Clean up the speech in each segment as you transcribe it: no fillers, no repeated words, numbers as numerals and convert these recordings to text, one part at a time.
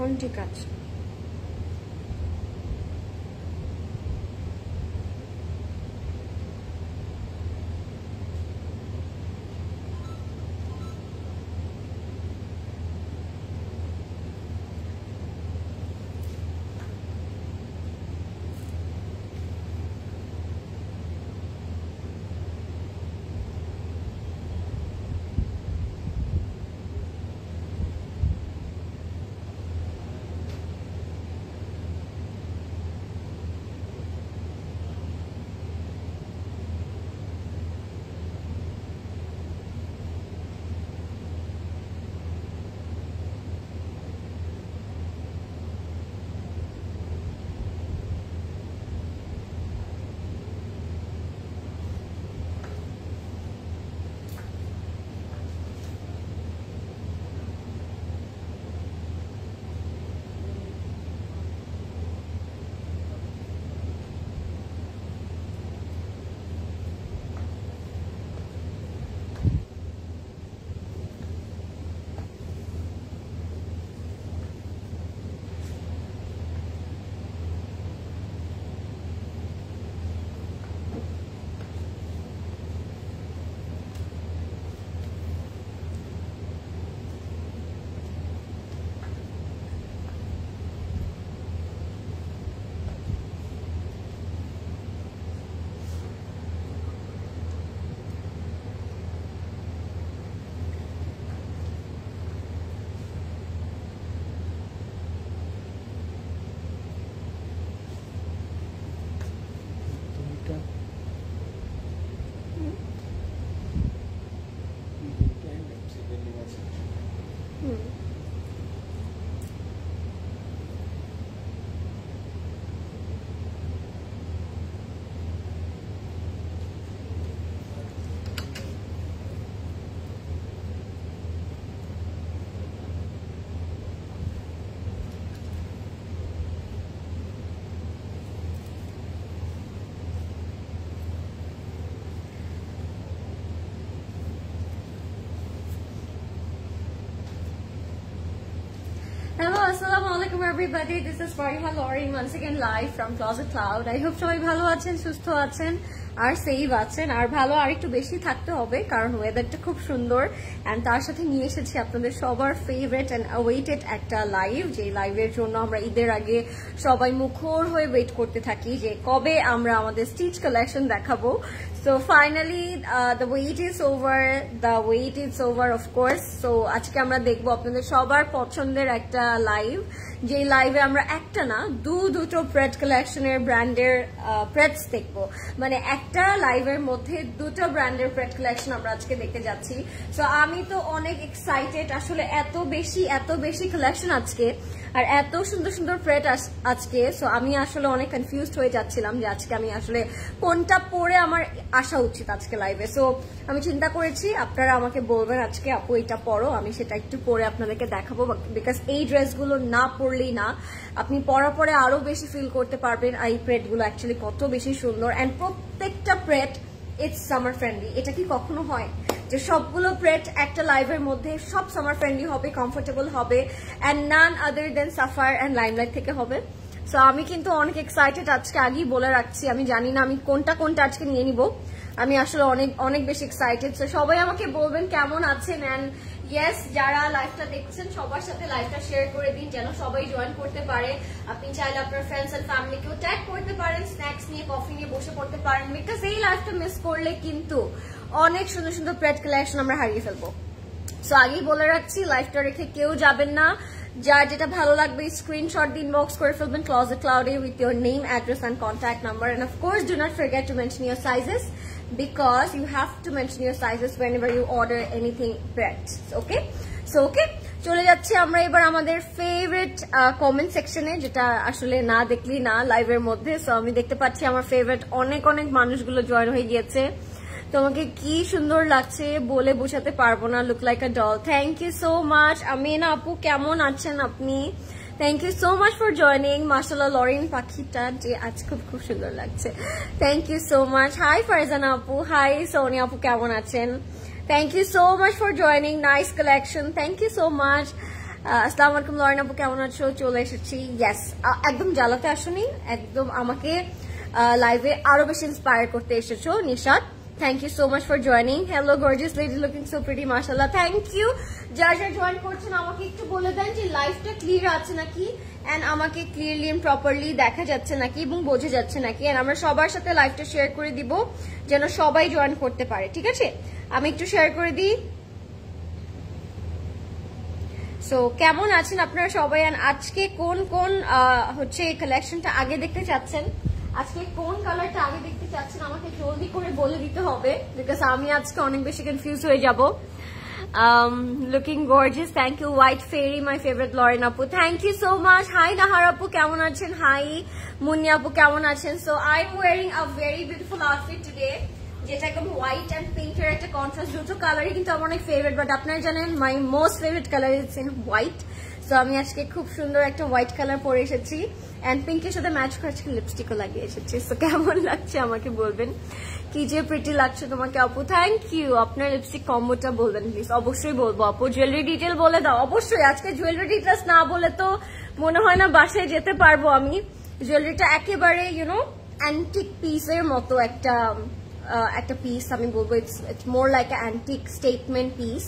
এখন ঠিক আছে। Hello, assalamualaikum everybody. This is Fariha Lauren once again live from Closet Cloud. I hope সবাই ভালো আছেন, সুস্থ আছেন আর সেভ আছেন। আর ভালো আর একটু বেশি থাকতে হবে কারণ ওয়েদারটা খুব সুন্দর এন্ড তার সাথে নিয়ে এসেছি আপনাদের সবার ফেভারিট এন্ড অ্যাওয়েটেড একটা লাইভ, যে লাইভের জন্য আমরা ঈদের আগে সবাই মুখর হয়ে ওয়েট করতে থাকি যে কবে আমরা আমাদের স্টিচ কালেকশন দেখাবো। So finally the wait is over of course. So আজকে আমরা দেখবো আপনাদের সবার পছন্দের একটা লাইভ, যে লাইভে আমরা একটা না দুটো প্রেড কালেকশনের ব্র্যান্ডের প্রেডস দেখবো, মানে একটা লাইভের মধ্যে দুটো ব্র্যান্ডের প্রেড কালেকশন আমরা আজকে দেখতে যাচ্ছি। সো আমি তো অনেক এক্সাইটেড, আসলে এত বেশি কালেকশন আজকে আর এত সুন্দর সুন্দর প্রেড আজকে। সো আমি আসলে অনেক কনফিউজড হয়ে যাচ্ছিলাম যে আজকে আমি আসলে কোনটা পরে আমার আসা উচিত আজকে লাইভে। সো আমি চিন্তা করেছি আপনারা আমাকে বলবেন আজকে আপু এটা পরো, আমি সেটা একটু পরে আপনাদেরকে দেখাবো, বিকজ এই ড্রেসগুলো না পরলেই না, আপনি পরা পরে আরো বেশি ফিল করতে পারবেন এই প্রেডগুলো অ্যাকচুয়ালি কত বেশি সুন্দর। এন্ড প্রত্যেকটা প্রেড ইটস সামার ফ্রেন্ডলি। এটা কি কখনো হয় যে সবগুলো প্রেড একটা লাইভের মধ্যে সব সামার ফ্রেন্ডলি হবে, কমফোর্টেবল হবে এন্ড নান আদার দেন সাফার এন্ড লাইমলাইট থেকে হবে। সো আমি কিন্তু অনেক এক্সাইটেড, আজকে আগেই বলে রাখছি, আমি জানি না আমি কোনটা আজকে নিয়ে নিব, আমি আসলে অনেক বেশি এক্সাইটেড। সো সবাই আমাকে বলবেন কেমন আছেন এন্ড ইয়েস যারা লাইভটা দেখছেন সবার সাথে লাইভটা শেয়ার করে দিন যেন সবাই জয়েন করতে পারে। আপনি চাইলে আপনার ফ্রেন্ডস এন্ড ফ্যামিলিকেও ট্যাগ করতে পারেন, স্ন্যাক্স নিয়ে কফি নিয়ে বসে পড়তে পারেন, বিকজ এই লাইভটা মিস করলে কিন্তু অনেক সুন্দর সুন্দর প্রেড কালেকশন আমরা হারিয়ে ফেলবো। সো আগেই বলে রাখছি লাইভটা রেখে কেউ যাবেন না, যার যেটা ভালো লাগবে স্ক্রিনশট দিয়ে ইনবক্স করে ফেলবেন ক্লোজেট ক্লাউডে with your name, address and contact number, and of course do not forget to mention your sizes because you have to mention your sizes whenever you order anything bread. Okay, so okay, চলে যাচ্ছি আমরা এবার আমাদের favourite comment সেকশনে, যেটা আসলে না দেখলি না লাইভের মধ্যে। সো আমি দেখতে পাচ্ছি আমার ফেভারিট অনেক মানুষগুলো জয়েন হয়ে গিয়েছে। তোমাকে কি সুন্দর লাগছে বলে বোঝাতে পারবো না, look like a doll. Thank you so much Amina আপু, কেমন আছেন আপনি? Thank you so much for joining. Mashallah, Lauren Pakhita je aaj khub sundor lagche. Thank you so much. Hi Farzana apu, hi Sonia apu, kemon achen? Thank you so much for joining. Nice collection. Thank you so much. আসসালামু আলাইকুম Lauren আপু, কেমন আছো? চলে এসেছি। Yes, একদম জ্বালাতে আসুনি, একদম আমাকে লাইভে আরো বেশি ইন্সপায়ার করতে এসেছো। Nishat, thank you so much for joining. Hello gorgeous lady, looking so pretty, মাশাআল্লাহ, থ্যাংক ইউ। যারা যারা জয়েন করছেন আমাকে একটু বলে দেন যে লাইভটা ক্লিয়ার আছে নাকি, এন্ড আমাকে ক্লিয়ারলি এন্ড প্রপারলি দেখা যাচ্ছে নাকি এবং বোঝা যাচ্ছে নাকি, এন্ড আমরা সবার সাথে লাইভটা শেয়ার করে দিব যেন সবাই জয়েন করতে পারে। ঠিক আছে, আমি একটু শেয়ার করে দিই। সো কেমন আছেন আপনারা সবাই, আজকে কোন কোন হচ্ছে এই কালেকশনটা আগে দেখতে চাচ্ছেন, আজকে কোন কালারটা আগে দেখতে চাচ্ছেন আমাকে জলদি করে বলে দিতে হবে, বিকজ আমি আজকে অনেক বেশি কনফিউজ হয়ে যাব। Looking gorgeous, thank you. White fairy, my favourite Lauren আপু, thank you so much. Hi Nahar আপু, কেমন আছেন? হাই মুন্নি আপু, কেমন আছেন? So I am wearing a very beautiful outfit today, যেটা একদম হোয়াইট অ্যান্ড পিঙ্কের একটা কন্ট্রাস্ট। দুটো কালারই কিন্তু আমার অনেক ফেভারিট, বাট আপনারা জানেন my most favourite colour is in white. So আমি আজকে খুব সুন্দর একটা হোয়াইট কালার পরে এসেছি, অ্যান্ড পিঙ্কের সাথে ম্যাচ করে আজকে লিপস্টিকও লাগিয়ে এসেছি। সো কেমন লাগছে আমাকে বলবেন, কি যে প্রিটি লাগছে তোমাকে আপু, থ্যাংক ইউ। আপনার লিপস্টিক কম্বোটা বলবেন প্লিজ। অবশ্যই বলবো আপু। জুয়েলারি ডিটেল বলে দাও। অবশ্যই, আজকে জুয়েলারি ডিটেলস না বলে তো মনে হয় না বাসায় যেতে পারবো আমি। জুয়েলারিটা একেবারে ইউনো অ্যান্টিক পিসের মতো একটা পিস আমি বলবো। It's more like antique statement piece.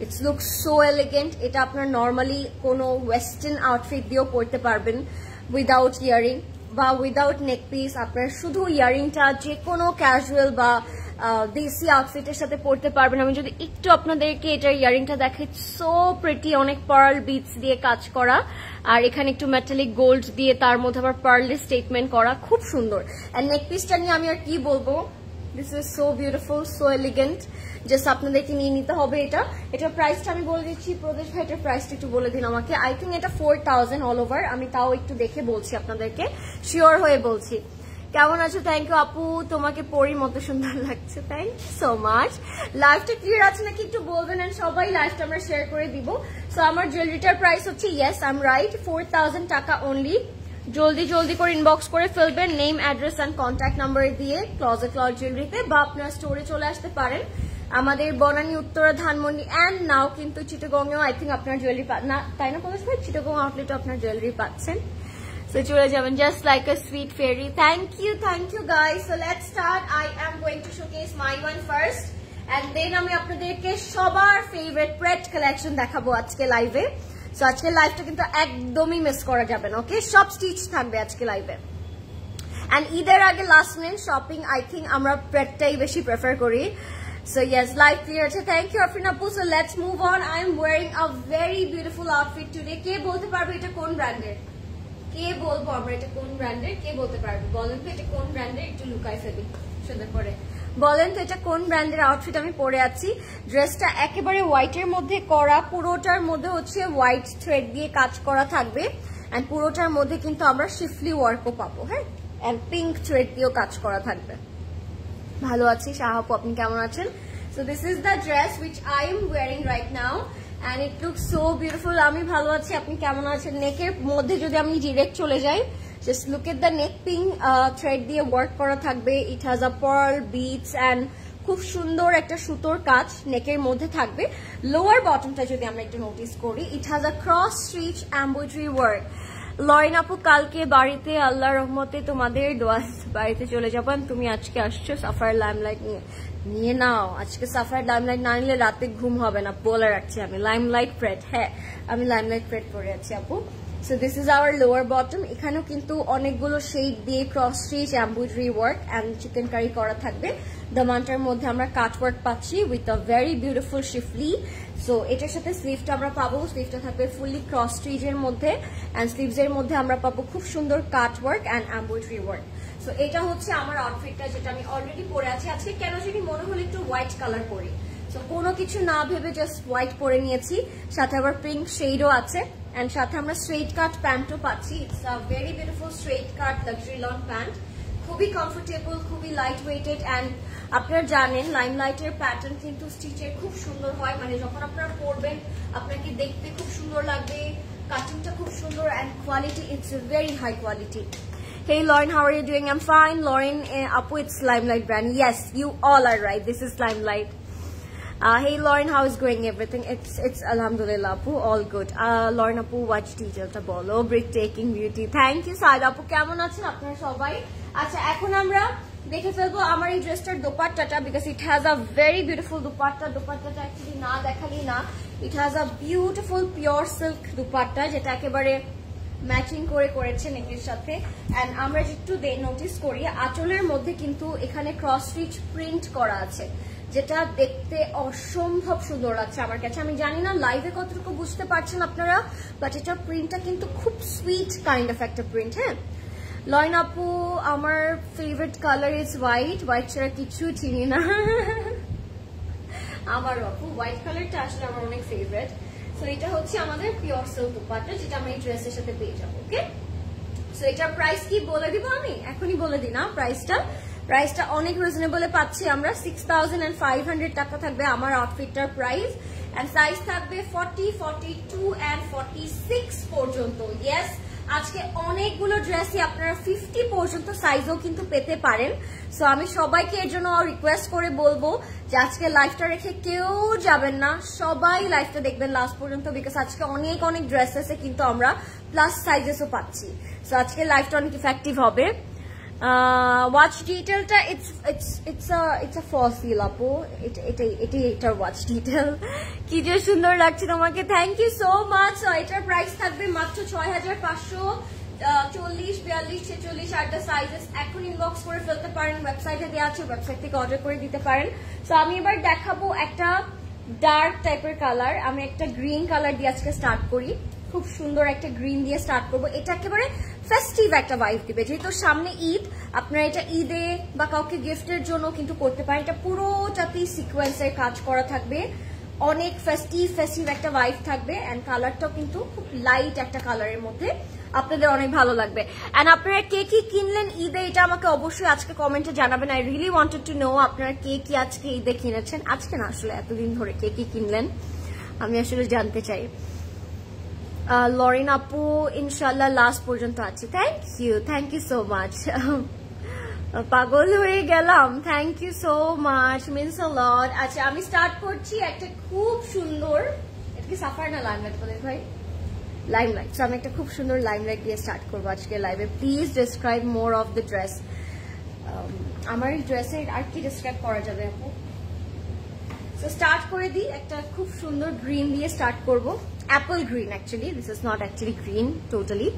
It's look so elegant. এটা আপনার নর্মালি কোনো ওয়েস্টার্ন আউটফিট দিয়েও পরতে পারবেন, উইদাউট ইয়ারিং বা উইদাউট নেক পিস। আপনার শুধু ইয়ারিংটা যে কোনো ক্যাজুয়াল বা দেশি আউটফিটের সাথে পরতে পারবেন। আমি যদি একটু আপনাদেরকে এটার ইয়ারিংটা দেখাই, সো প্রিটি, অনেক পার্ল বিটস দিয়ে কাজ করা, আর এখানে একটু মেটালিক গোল্ড দিয়ে তার মধ্যে আবার পার্লের স্টেটমেন্ট করা, খুব সুন্দর। অ্যান্ড নেক পিসটা নিয়ে আমি আর কি বলবো, this is so beautiful, so elegant. Just আপনাদেরকে নিয়ে নিতে হবে এটা। এটার প্রাইসটা আমি বলে দিচ্ছি। প্রদেশ ভাই, এটার প্রাইসটা একটু বলে দিন আমাকে। আই থিঙ্ক এটা 4000 অল ওভার। আমি তাও একটু দেখে বলছি আপনাদেরকে, শিওর হয়ে বলছি। কেমন আছো? থ্যাংক ইউ আপু, তোমাকে পরির মতো সুন্দর লাগছে, থ্যাংক ইউ সো মাচ। লাইভটা ক্লিয়ার আছে নাকি একটু বলবেন, এন্ড সবাই লাইভটা আমরা শেয়ার করে দিব। সো আমার জুয়েলারিটার প্রাইস হচ্ছে, ইয়েস আই এম রাইট, 4000 টাকা অনলি। জলদি জলদি করে ইনবক্স করে ফেলবেন name, address and contact number দিয়ে ক্লজেট ক্লাউড জুয়েলারিতে, বা আপনার স্টোরে চলে আসতে পারেন আমাদের বনানী, উত্তরা, ধানমন্ডি, অ্যান্ড নাও কিন্তু চিটাগংয়েও আই থিঙ্ক আপনার জুয়েলারি না, তাই না পলাশ ভাই? চিটাগং আউটলেটও আপনার জুয়েলারি পাচ্ছেন। সো চলে যাবেন, just like a sweet fairy. Thank you guys. So let's start. I am going to showcase my one first, and then আমি আপনাদেরকে সবার ফেভারিট প্রেট কালেকশন দেখাবো আজকে লাইভে। সো আজকে লাইভটা কিন্তু একদমই মিস করা যাবে না, ওকে? সব স্টিচ থাকবে আজকে লাইভে। অ্যান্ড ঈদের আগে last minute shopping, I think আমরা প্রেটটাই বেশি প্রেফার করি। So yes, live clear আছে। Thank you Afrina Apu. So let's move on. I am wearing a very beautiful outfit today. কে বলতে পারবে এটা কোন ব্র্যান্ডের? কে বলবো আমরা এটা কোন ব্র্যান্ডের? কে বলতে পারবে? বলেন তো এটা কোন ব্র্যান্ডের? একটু লুকাই ফেলি সুন্দর করে। বলেন তো এটা কোন ব্র্যান্ডের আউটফিট আমি পরে আছি? ড্রেসটা একেবারে হোয়াইটের মধ্যে করা, পুরোটার মধ্যে হচ্ছে হোয়াইট থ্রেড দিয়ে কাজ করা থাকবে, এন্ড পুরোটার মধ্যে কিন্তু আমরা শিফলি ওয়ার্কও পাবো, হ্যাঁ, এন্ড পিঙ্ক থ্রেড দিয়েও কাজ করা থাকবে। ভালো আছি শাহাপু, আপনি কেমন আছেন? So this is the dress which I am wiring right now, and it looks so beautiful. আমি ভালো আছি, আপনি কেমন আছেন? নেকের মধ্যে যদি আমি ডিরেক্ট চলে যাই, just look at the neck, pink thread দিয়ে ওয়ার্ক করা থাকবে। It has a pearl beads and খুব সুন্দর একটা সুতোর কাজ নেকের মধ্যে থাকবে। লোয়ার বটমটা যদি আমরা একটু নোটিস করি, it has a cross stitch embroidery work. Lauren আপু, কালকে বাড়িতে আল্লাহ রহমতে তোমাদের দোয়া, বাড়িতে চলে যাবেন। তুমি আজকে আসছো সাফার লাইমলাইট নিয়ে নাও। আজকে সাফার লাইমলাইট না নিলে রাতে ঘুম হবে না, বলে রাখছি আমি। লাইমলাইট প্রেট, হ্যাঁ আমি লাইমলাইট প্রেট পরে আছি আপু। So this is our lower bottom. এখানেও কিন্তু অনেকগুলো শেড দিয়ে cross stitch embroidery work and chikankari করা থাকবে। দামানটার মধ্যে আমরা কাট ওয়ার্ক পাচ্ছি with a very beautiful schiffli. So এটার সাথে স্লিভটা আমরা পাবো, স্লিভটা থাকবে ফুললি ক্রস স্টিচের মধ্যে, অ্যান্ড স্লিভস এর মধ্যে আমরা পাবো খুব সুন্দর কাট work and embroidery work. So এটা হচ্ছে আমার আউটফিটটা, যেটা আমি অলরেডি পরে আছি। আজকে কেন জানি মনে হলো একটু হোয়াইট কালার পরি, সো কোনো কিছু না ভেবে জাস্ট হোয়াইট পরে নিয়েছি, সাথে আবার পিঙ্ক শেডও আছে, অ্যান্ড সাথে আমরা স্ট্রেট কাট প্যান্টও পাচ্ছি। It's a very beautiful straight cut luxury long pant, খুবই কমফোর্টেবল, খুবই লাইট ওয়েটেড, অ্যান্ড আপনারা জানেন লাইমলাইটের প্যাটার্ন কিন্তু স্টিচের খুব সুন্দর হয়, মানে যখন আপনারা পরবেন আপনাকে দেখতে খুব সুন্দর লাগবে, কাটিংটা খুব সুন্দর, and quality it's very high quality. Hey Lauren, how are you doing? I'm fine. Lauren, Apu, it's Limelight brand. Yes, you all are right. This is Limelight. Hey Lauren, how is going everything? It's alhamdulillah apu, all good. Lauren apu, watch detail ta bolo, breathtaking beauty. Thank you Saida apu, kemon achen apnara সবাই? আচ্ছা এখন আমরা দেখে ফেলবো আমার এই ড্রেসটার দোপাট্টাটা, because it has a very beautiful dupatta. দোপাট্টাটা অ্যাকচুয়ালি না দেখালি না, ইট has a beautiful pure silk dupatta, যেটা একেবারে ম্যাচিং করে করেছে নেকের সাথে। এন্ড আমরা একটু নোটিস করি আঁচলের মধ্যে কিন্তু এখানে ক্রস স্টিচ প্রিন্ট করা আছে, যেটা দেখতে অসম্ভব সুন্দর লাগছে আমার কাছে। আমি জানি না লাইভে কতটুকু বুঝতে পারছেন আপনারা, বাট এটা প্রিন্টটা কিন্তু খুব সুইট কাইন্ড অফ একটা প্রিন্ট। হ্যাঁ লয়ন আপু, আমার favourite colour is white, white ছাড়া কিছুই চিনি না। আমার আপু হোয়াইট কালারটা আসলে আমার অনেক ফেভারিট। সো এটা হচ্ছে আমাদের পিওর সিল্ক দোপাট্টা, যেটা আমরা এই ড্রেসের সাথে পেয়ে যাবো। ওকে, সো এটার প্রাইস কি বলে দিব আমি এখনই বলে দিই না। প্রাইসটা অনেক রিজনেবলে পাচ্ছি আমরা। 6500 টাকা থাকবে আমার আউটফিটটার প্রাইস, এন্ড সাইজ থাকবে 40, 42 এন্ড 46 পর্যন্ত। ইয়েস, আজকে অনেকগুলো ড্রেসই আপনারা 50 পর্যন্ত সাইজও কিন্তু পেতে পারেন। সো আমি সবাইকে এর জন্য রিকোয়েস্ট করে বলবো যে আজকে লাইভটা রেখে কেউ যাবেন না, সবাই লাইভটা দেখবেন লাস্ট পর্যন্ত, বিকজ আজকে অনেক ড্রেসেসে কিন্তু আমরা প্লাস সাইজেসও পাচ্ছি। সো আজকে লাইভটা অনেক ইফেক্টিভ হবে। ওয়াচ ডিটেলটা ইটস আ ফসিল আপু, এটার ওয়াচ ডিটেল। কি যে সুন্দর লাগছে তোমাকে, থ্যাংক ইউ সো মাচ। এটার প্রাইস থাকবে মাত্র 6540, 42, 46 আর দ্য সাইজেস। এখন ইনবক্স করে ফেলতে পারেন, ওয়েবসাইটে দেওয়া আছে, ওয়েবসাইট থেকে অর্ডার করে দিতে পারেন। সো আমি এবার দেখাবো একটা ডার্ক টাইপের কালার। আমি একটা গ্রিন কালার দিয়ে আজকে স্টার্ট করি, খুব সুন্দর একটা গ্রিন দিয়ে স্টার্ট করবো। এটা একেবারে ফেস্টিভ একটা ভাইব দিবে, যেহেতু সামনে ঈদ, আপনারা এটা ঈদে বা কাউকে গিফটের জন্য কিন্তু করতে পারেন। এটা পুরোটাতেই সিকোয়েন্সের কাজ করা থাকবে, অনেক ফেস্টিভ একটা ভাইব থাকবে, এন্ড কালারটাও কিন্তু খুব লাইট একটা কালারের মধ্যে, আপনাদের অনেক ভালো লাগবে। এন্ড আপনারা কে কি কিনলেন ঈদে, এটা আমাকে অবশ্যই আজকে কমেন্টে জানাবেন। I really wanted to know আপনারা কে কি আজকে ঈদে কিনেছেন। আজকে না, আসলে এতদিন ধরে কে কি কিনলেন আমি আসলে জানতে চাই। লরেন আপু, ইনশাল্লাহ লাস্ট পর্যন্ত আছে। Thank you so much. পাগল হয়ে গেলাম, thank you so much, means a lot. আচ্ছা আমি স্টার্ট করছি একটা খুব সুন্দর, এটা কি সাফার না লাইমলাইট বলে ভাই? লাইমলাইট। সো আমি একটা খুব সুন্দর লাইমলাইট দিয়ে স্টার্ট করবো আজকে লাইভে। Please describe more of the dress. আমার এই ড্রেসের আর কি ডিসক্রাইব করা যাবে আপু? সো স্টার্ট করে দিই, একটা খুব সুন্দর গ্রিন দিয়ে স্টার্ট করবো। Apple green, actually this is not actually green, totally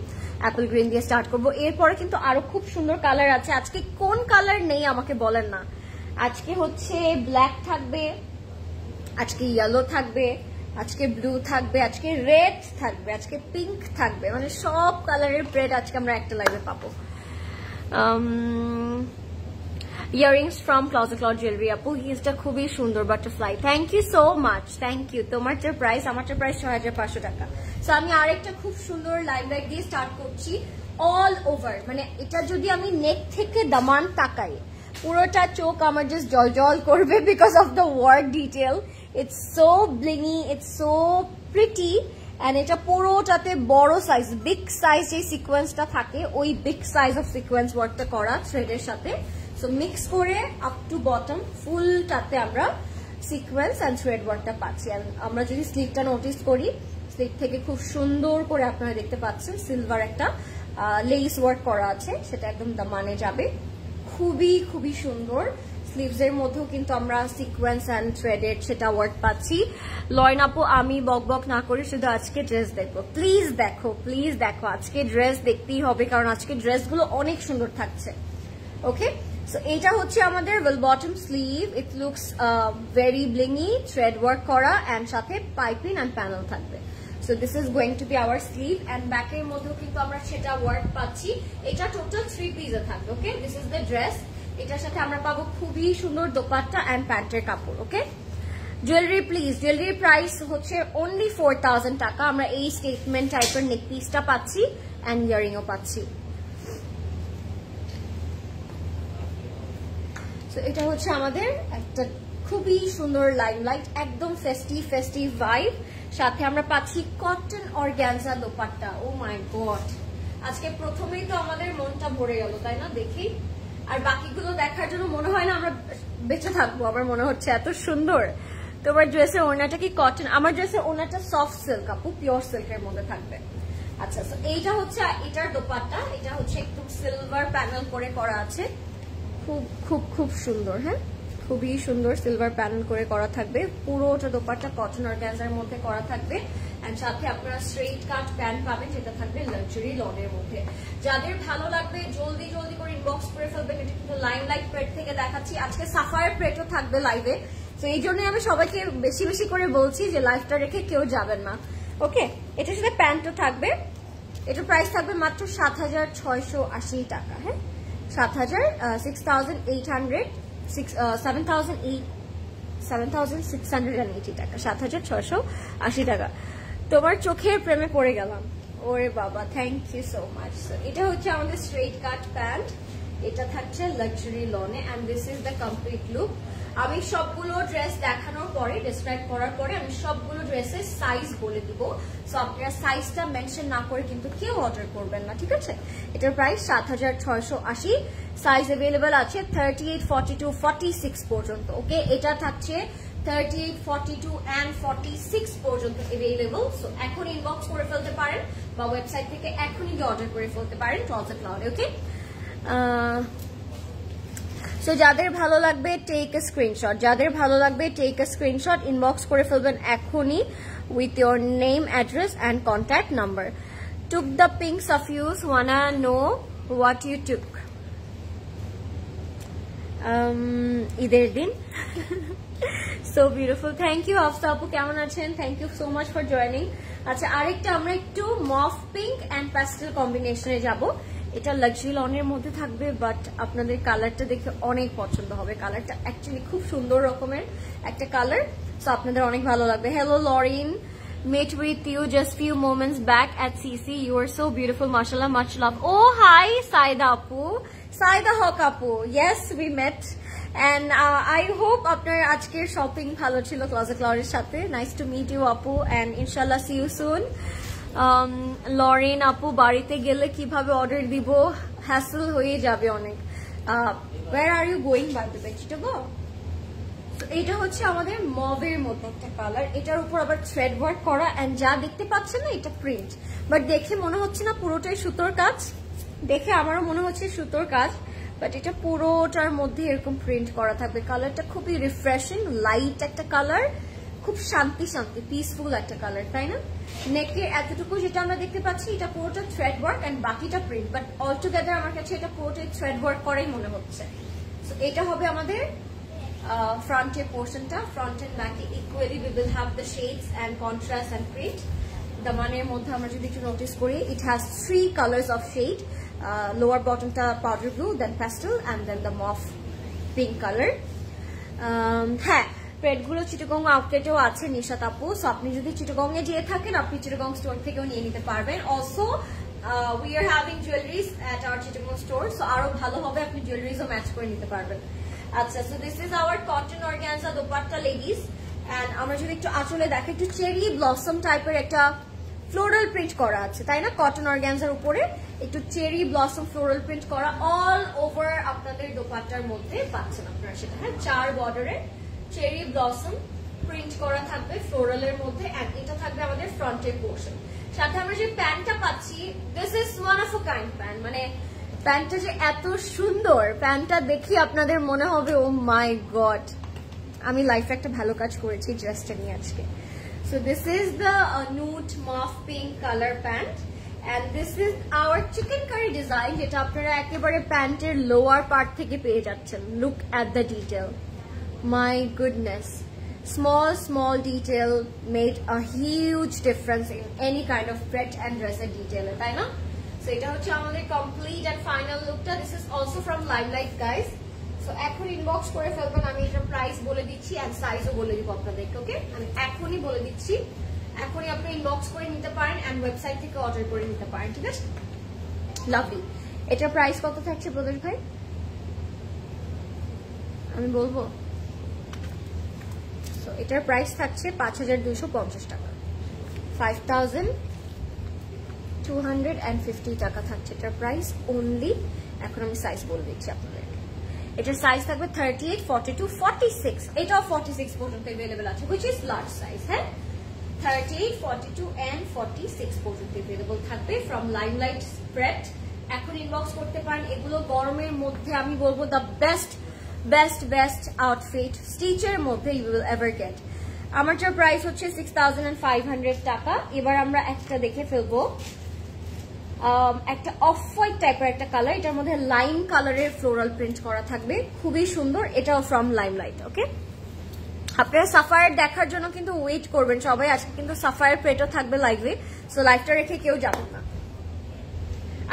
Apple green দিয়ে স্টার্ট করবো। এরপরে কিন্তু আরো খুব সুন্দর কালার আছে। আজকে কোন কালার নেই আমাকে বলেন না। আজকে হচ্ছে ব্ল্যাক থাকবে, আজকে ইয়েলো থাকবে, আজকে ব্লু থাকবে, আজকে রেড থাকবে, আজকে পিঙ্ক থাকবে, মানে সব কালারের ব্রেড আজকে আমরা একটা লাইভে পাবো। Earrings from closet cloud jewellery আপু, হিজটা খুবই সুন্দর, butterfly. Thank you so much, thank you. তোমারটার প্রাইস, আমারটার প্রাইস 6500 টাকা। সো আমি আরেকটা খুব সুন্দর লাইট দিয়ে স্টার্ট করছি। অল ওভার, মানে এটা যদি আমি নেক থেকে দামান তাকাই, পুরোটা চোখ আমার জাস্ট জল করবে because of the work detail. It's so blingy, it's so pretty, and এটা পুরোটাতে বড় সাইজ, বিগ সাইজ যে সিকোয়েন্সটা থাকে, ওই বিগ সাইজ অফ সিকোয়েন্স ওয়ার্কটা করা থ্রেডের সাথে। সো মিক্স করে আপ টু বটম ফুলটাতে আমরা সিকোয়েন্স এন্ড থ্রেড ওয়ার্কটা পাচ্ছি। আমরা যদি স্লিভটা নোটিস করি, স্লিভ থেকে খুব সুন্দর করে আপনারা দেখতে পাচ্ছেন সিলভার একটা লেস ওয়ার্ক করা আছে, সেটা একদম দামানে যাবে, খুবই সুন্দর। স্লিভস এর মধ্যেও কিন্তু আমরা সিকোয়েন্স এন্ড থ্রেডেড সেটা ওয়ার্ক পাচ্ছি। লয়ন আপু, আমি বক না করে শুধু আজকে ড্রেস দেখবো। প্লিজ দেখো, আজকে ড্রেস দেখতেই হবে, কারণ আজকে ড্রেসগুলো অনেক সুন্দর থাকছে। ওকে, সো এইটা হচ্ছে আমাদের bell bottom sleeve. It looks very blingy, thread work করা, এন্ড সাথে পাইপিং এন্ড প্যানেল থাকবে। So this is going to be our sleeve, and ব্যাকের মধ্যেও কিন্তু আমরা সেটা ওয়ার্ক পাচ্ছি। এটা টোটাল 3 পিসে থাকবে। ওকে, দিস ইজ দ্য ড্রেস। এটার সাথে আমরা পাবো খুবই সুন্দর দোপাট্টা এন্ড প্যান্টের কাপড়। ওকে, জুয়েলারি প্লিজ, জুয়েলারির প্রাইস হচ্ছে অনলি 4000 টাকা। আমরা এই স্টেটমেন্ট টাইপের নেক পিসটা পাচ্ছি এন্ড ইয়ারিংও পাচ্ছি। সো এটা হচ্ছে আমাদের একটা খুবই সুন্দর লাইমলাইট, একদম ফেস্টিভ ভাইব। সাথে আমরা পাচ্ছি কটন অর্গানজা দোপাট্টা। ও মাই গড, আজকে প্রথমেই তো আমাদের মনটা ভরে গেল, তাই না? দেখি, আর বাকিগুলো দেখার জন্য মনে হয় না আমরা বেঁচে থাকবো, আমার মনে হচ্ছে এত সুন্দর। তোমার ড্রেসের ওড়নাটা কি কটন? আমার ড্রেসের ওড়নাটা সফট সিল্ক আপু, পিওর সিল্কের মধ্যে থাকবে। আচ্ছা, তো এইটা হচ্ছে এটার দোপাট্টা, এটা হচ্ছে একটু সিলভার প্যানেল করে করা আছে, খুব খুব খুব সুন্দর। হ্যাঁ, খুবই সুন্দর সিলভার প্যানেল করে করা থাকবে। পুরোটা দোপাট্টা কটন অর্গানজার মধ্যে করা থাকবে, এন্ড সাথে আপনারা স্ট্রেট কাট প্যান্ট পাবেন, যেটা থাকবে লাক্সারি লনের মধ্যে। যাদের ভালো লাগবে জলদি জলদি করে ইনবক্স করে ফেলবেন। এটা কিন্তু লাইমলাইট প্রেট থেকে দেখাচ্ছি, আজকে সাফায়ার প্রেটও থাকবে লাইভে, তো এই জন্যই আমি সবাইকে বেশি বেশি করে বলছি যে লাইভটা রেখে কেউ যাবেন না। ওকে, এটার সাথে প্যান্টও থাকবে। এটার প্রাইস থাকবে মাত্র 7,680 টাকা। হ্যাঁ, 7,680 টাকা, 7,680 টাকা। তোমার চোখের প্রেমে পড়ে গেলাম, ওরে বাবা, থ্যাংক ইউ সো মাচ। এটা হচ্ছে আমাদের স্ট্রেট কাট প্যান্ট, এটা থাকছে লাক্সারি লনে, and this is the complete look. আমি সবগুলো ড্রেস দেখানোর পরে, ডিসক্রাইব করার পরে আমি সবগুলো ড্রেসের সাইজ বলে দিব, সো আপনারা সাইজটা মেনশন না করে কিন্তু কেউ অর্ডার করবেন না, ঠিক আছে? এটার প্রাইস 7,680, সাইজ অ্যাভেলেবল আছে 38, 42, 46 পর্যন্ত। ওকে, এটা থাকছে 38, 42 and 46 পর্যন্ত অ্যাভেলেবল। সো এখন ইনবক্স করে ফেলতে পারেন বা ওয়েবসাইট থেকে এখনই অর্ডার করে ফেলতে পারেন ক্লজেট ক্লাউডে। ওকে, সো যাদের ভালো লাগবে টেক এ স্ক্রিনশট, যাদের ভালো লাগবে টেক এ স্ক্রিনশট, ইনবক্স করে ফেলবেন এখনই with your name, address and contact number. Took the pinks of use, wanna know what you took. ঈদের দিন। So beautiful, thank you Afsa আপু, কেমন আছেন? Thank you so much for joining. আচ্ছা, আরেকটা আমরা একটু মফ পিঙ্ক অ্যান্ড প্যাস্টেল কম্বিনেশনে যাব। এটা লাক্সারি লনের মধ্যে থাকবে, বাট আপনাদের কালারটা দেখে অনেক পছন্দ হবে। কালারটা অ্যাকচুয়ালি খুব সুন্দর রকমের একটা কালার, সো আপনাদের অনেক ভালো লাগবে। Hello Lauren, met with you just few moments back at CC. You are so beautiful, mashallah, much love. Oh, hi, Saida Apu, Saida Hawk Apu. Yes, we met. And I hope আপনার আজকের shopping ভালো ছিল closet ক্লাউডের সাথে। Nice to meet you আপু, and inshallah see you soon. Lauren আপু, বাড়িতে গেলে কিভাবে অর্ডার দিব? হ্যাসেল হয়ে যাবে অনেক। where are you going by the way? Chittagong. এটা হচ্ছে আমাদের মবের মতো একটা কালার, এটার উপর আবার থ্রেড ওয়ার্ক করা, এন্ড যা দেখতে পাচ্ছেন না এটা প্রিন্ট, বাট দেখে মনে হচ্ছে না পুরোটাই সুতোর কাজ। দেখে আমারও মনে হচ্ছে সুতোর কাজ, বাট এটা পুরোটার মধ্যে এরকম প্রিন্ট করা থাকবে। কালারটা খুবই রিফ্রেশিং, লাইট একটা কালার, খুব শান্তি শান্তি পিসফুল একটা কালার, তাই না? নেকের এতটুকু যেটা আমরা দেখতে পাচ্ছি এটা পুরোটা থ্রেড ওয়ার্ক এন্ড বাকিটা প্রিন্ট, বাট অল টুগেদার আমার কাছে এটা পুরোটাই থ্রেড ওয়ার্ক করাই মনে হচ্ছে। সো এটা হবে আমাদের ফ্রন্টের পোর্শনটা। ফ্রন্ট এন্ড ব্যাকে equally we will have the shades and contrast and print. দামানের মধ্যে আমরা যদি একটু নোটিস করি, it has 3 colours of shade. Lower বটমটা powder blue, then pastel, and then the mauve pink colour. হ্যাঁ, প্রেডগুলো চিটাগং আউটলেটেও আছে নিশাত আপু, সো আপনি যদি চিটাগং এ যেয়ে থাকেন আপনি চিটাগং স্টোর থেকেও নিয়ে নিতে পারবেন। Also we are having jewelleries at hour Chittagong store, so আরো ভালো হবে, আপনি জুয়েলারিজও ম্যাচ করে নিতে পারবেন। আচ্ছা, so this is our cotton organza dupatta ladies, and আমরা যদি একটু আঁচলে দেখি, একটু চেরি ব্লসম টাইপের একটা ফ্লোরাল প্রিন্ট করা আছে, তাই না? কটন অর্গানজার উপরে একটু চেরি ব্লসম ফ্লোরাল প্রিন্ট করা অল ওভার আপনাদের দোপাট্টার মধ্যে পাচ্ছেন আপনারা সেটা। হ্যাঁ, 4 বর্ডারে চেরি ব্লসম প্রিন্ট করা থাকবে ফ্লোরালের মধ্যে, এন্ড এটা থাকবে আমাদের ফ্রন্টের পোর্শন। সাথে আমরা যে প্যান্টটা পাচ্ছি, this is one of a kind pant, মানে প্যান্টটা যে এত সুন্দর, প্যান্টটা দেখি আপনাদের মনে হবে ও মাই গড, আমি লাইফে একটা ভালো কাজ করেছি ড্রেসটা নিয়ে আজকে। So this is the nude mauve pink colour pants, and this is our chikankari design, যেটা আপনারা একেবারে প্যান্টের লোয়ার পার্ট থেকে পেয়ে যাচ্ছেন। Look at the detail, my goodness, small detail made a huge difference in any kind of print and dresser detail, তাই না? So এটা হচ্ছে আমাদের কমপ্লিট এন্ড ফাইনাল লুকটা। This is also from limelight guys. So এখন inbox করে ফেলবেন, আমি এটার প্রাইস বলে দিচ্ছি এন্ড সাইজও বলে দিব আপনাদেরকে। ওকে, আমি এখনই বলে দিচ্ছি, এখনই আপনি ইনবক্স করে নিতে পারেন এন্ড ওয়েবসাইট থেকে অর্ডার করে নিতে পারেন, ঠিক আছে? লাভলি। এটার প্রাইস কত থাকছে প্রদোষ ভাই? আমি বলবো, এটার প্রাইস থাকছে 5,250 টাকা, 5,250 টাকা থাকছে এটার প্রাইস অনলি। এখন আমি সাইজ বলে দিচ্ছি আপনাদের। এটার সাইজ থাকবে 38, 42, 46, এটাও 46 পর্যন্ত अवेलेबल আছে, which is large size। হ্যাঁ, 38, 42 and 46 পর্যন্ত अवेलेबल থাকবে from Limelight Spread। এখন ইনবক্স করতে পারেন। এগুলো গরমের মধ্যে আমি বলবো দ্য বেস্ট আউটফিট স্টিচের মধ্যে ইউ উইল এভার গেট। আমারটার প্রাইস হচ্ছে 6500 টাকা। এবার আমরা একটা দেখে ফেলবো, একটা অফ হোয়াইট টাইপের একটা কালার, এটার মধ্যে লাইম কালারের ফ্লোরাল প্রিন্ট করা থাকবে, খুবই সুন্দর। এটাও ফ্রম লাইমলাইট। ওকে, আপনারা সাফায়ার দেখার জন্য কিন্তু ওয়েট করবেন সবাই, আজকে কিন্তু সাফায়ার প্লেটও থাকবে লাইভে, সো লাইভটা রেখে কেউ যাবেন না।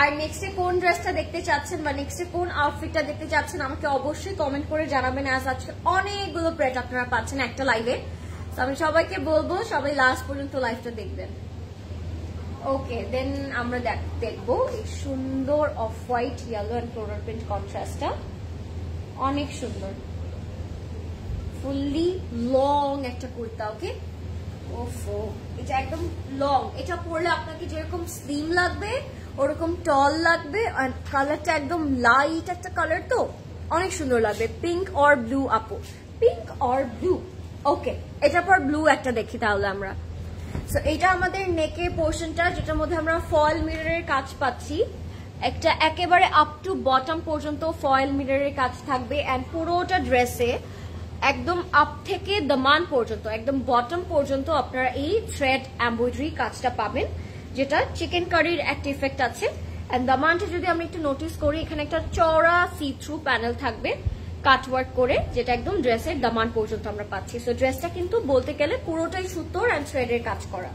আর নেক্সটে কোন ড্রেসটা দেখতে চাচ্ছেন বা নেক্সটে কোন আউটফিটটা দেখতে চাচ্ছেন আমাকে অবশ্যই কমেন্ট করে জানাবেন। আজ আজকে অনেকগুলো প্লেট আপনারা পাচ্ছেন একটা লাইভে, তো আমি সবাইকে বলবো সবাই লাস্ট পর্যন্ত লাইভটা দেখবেন। ওকে, দেন আমরা দেখবো এই সুন্দর off white yellow and floral print কন্ট্রাস্টটা, অনেক সুন্দর, ফুললি লং একটা কুর্তা। ওকে, ওফো, এটা একদম লং, এটা পরলে আপনাকে যেরকম স্লিম লাগবে ওরকম টল লাগবে, আর কালারটা একদম লাইট একটা কালার, তো অনেক সুন্দর লাগবে। পিঙ্ক অর ব্লু আপু, পিঙ্ক অর ব্লু। ওকে, এটার পর ব্লু একটা দেখি তাহলে আমরা। সো এটা আমাদের নেকের পোর্শনটা, যেটার মধ্যে আমরা ফয়েল মিররের কাজ পাচ্ছি, একটা একেবারে আপ টু বটম পর্যন্ত ফয়েল মিররের কাজ থাকবে, এন্ড পুরোটা ড্রেসে একদম আপ থেকে দামান পর্যন্ত একদম বটম পর্যন্ত আপনারা এই থ্রেড এমব্রয়ডারি কাজটা পাবেন, যেটা চিকেন কারির একটা ইফেক্ট আছে। এন্ড দামানটা যদি আমরা একটু নোটিস করি, এখানে একটা চওড়া সি থ্রু প্যানেল থাকবে কাটওয়ার্ক করে, যেটা একদম ড্রেসের দামান পর্যন্ত আমরা পাচ্ছি। সো ড্রেসটা কিন্তু বলতে গেলে পুরোটাই সুতোর এন্ড থ্রেডের কাজ করা।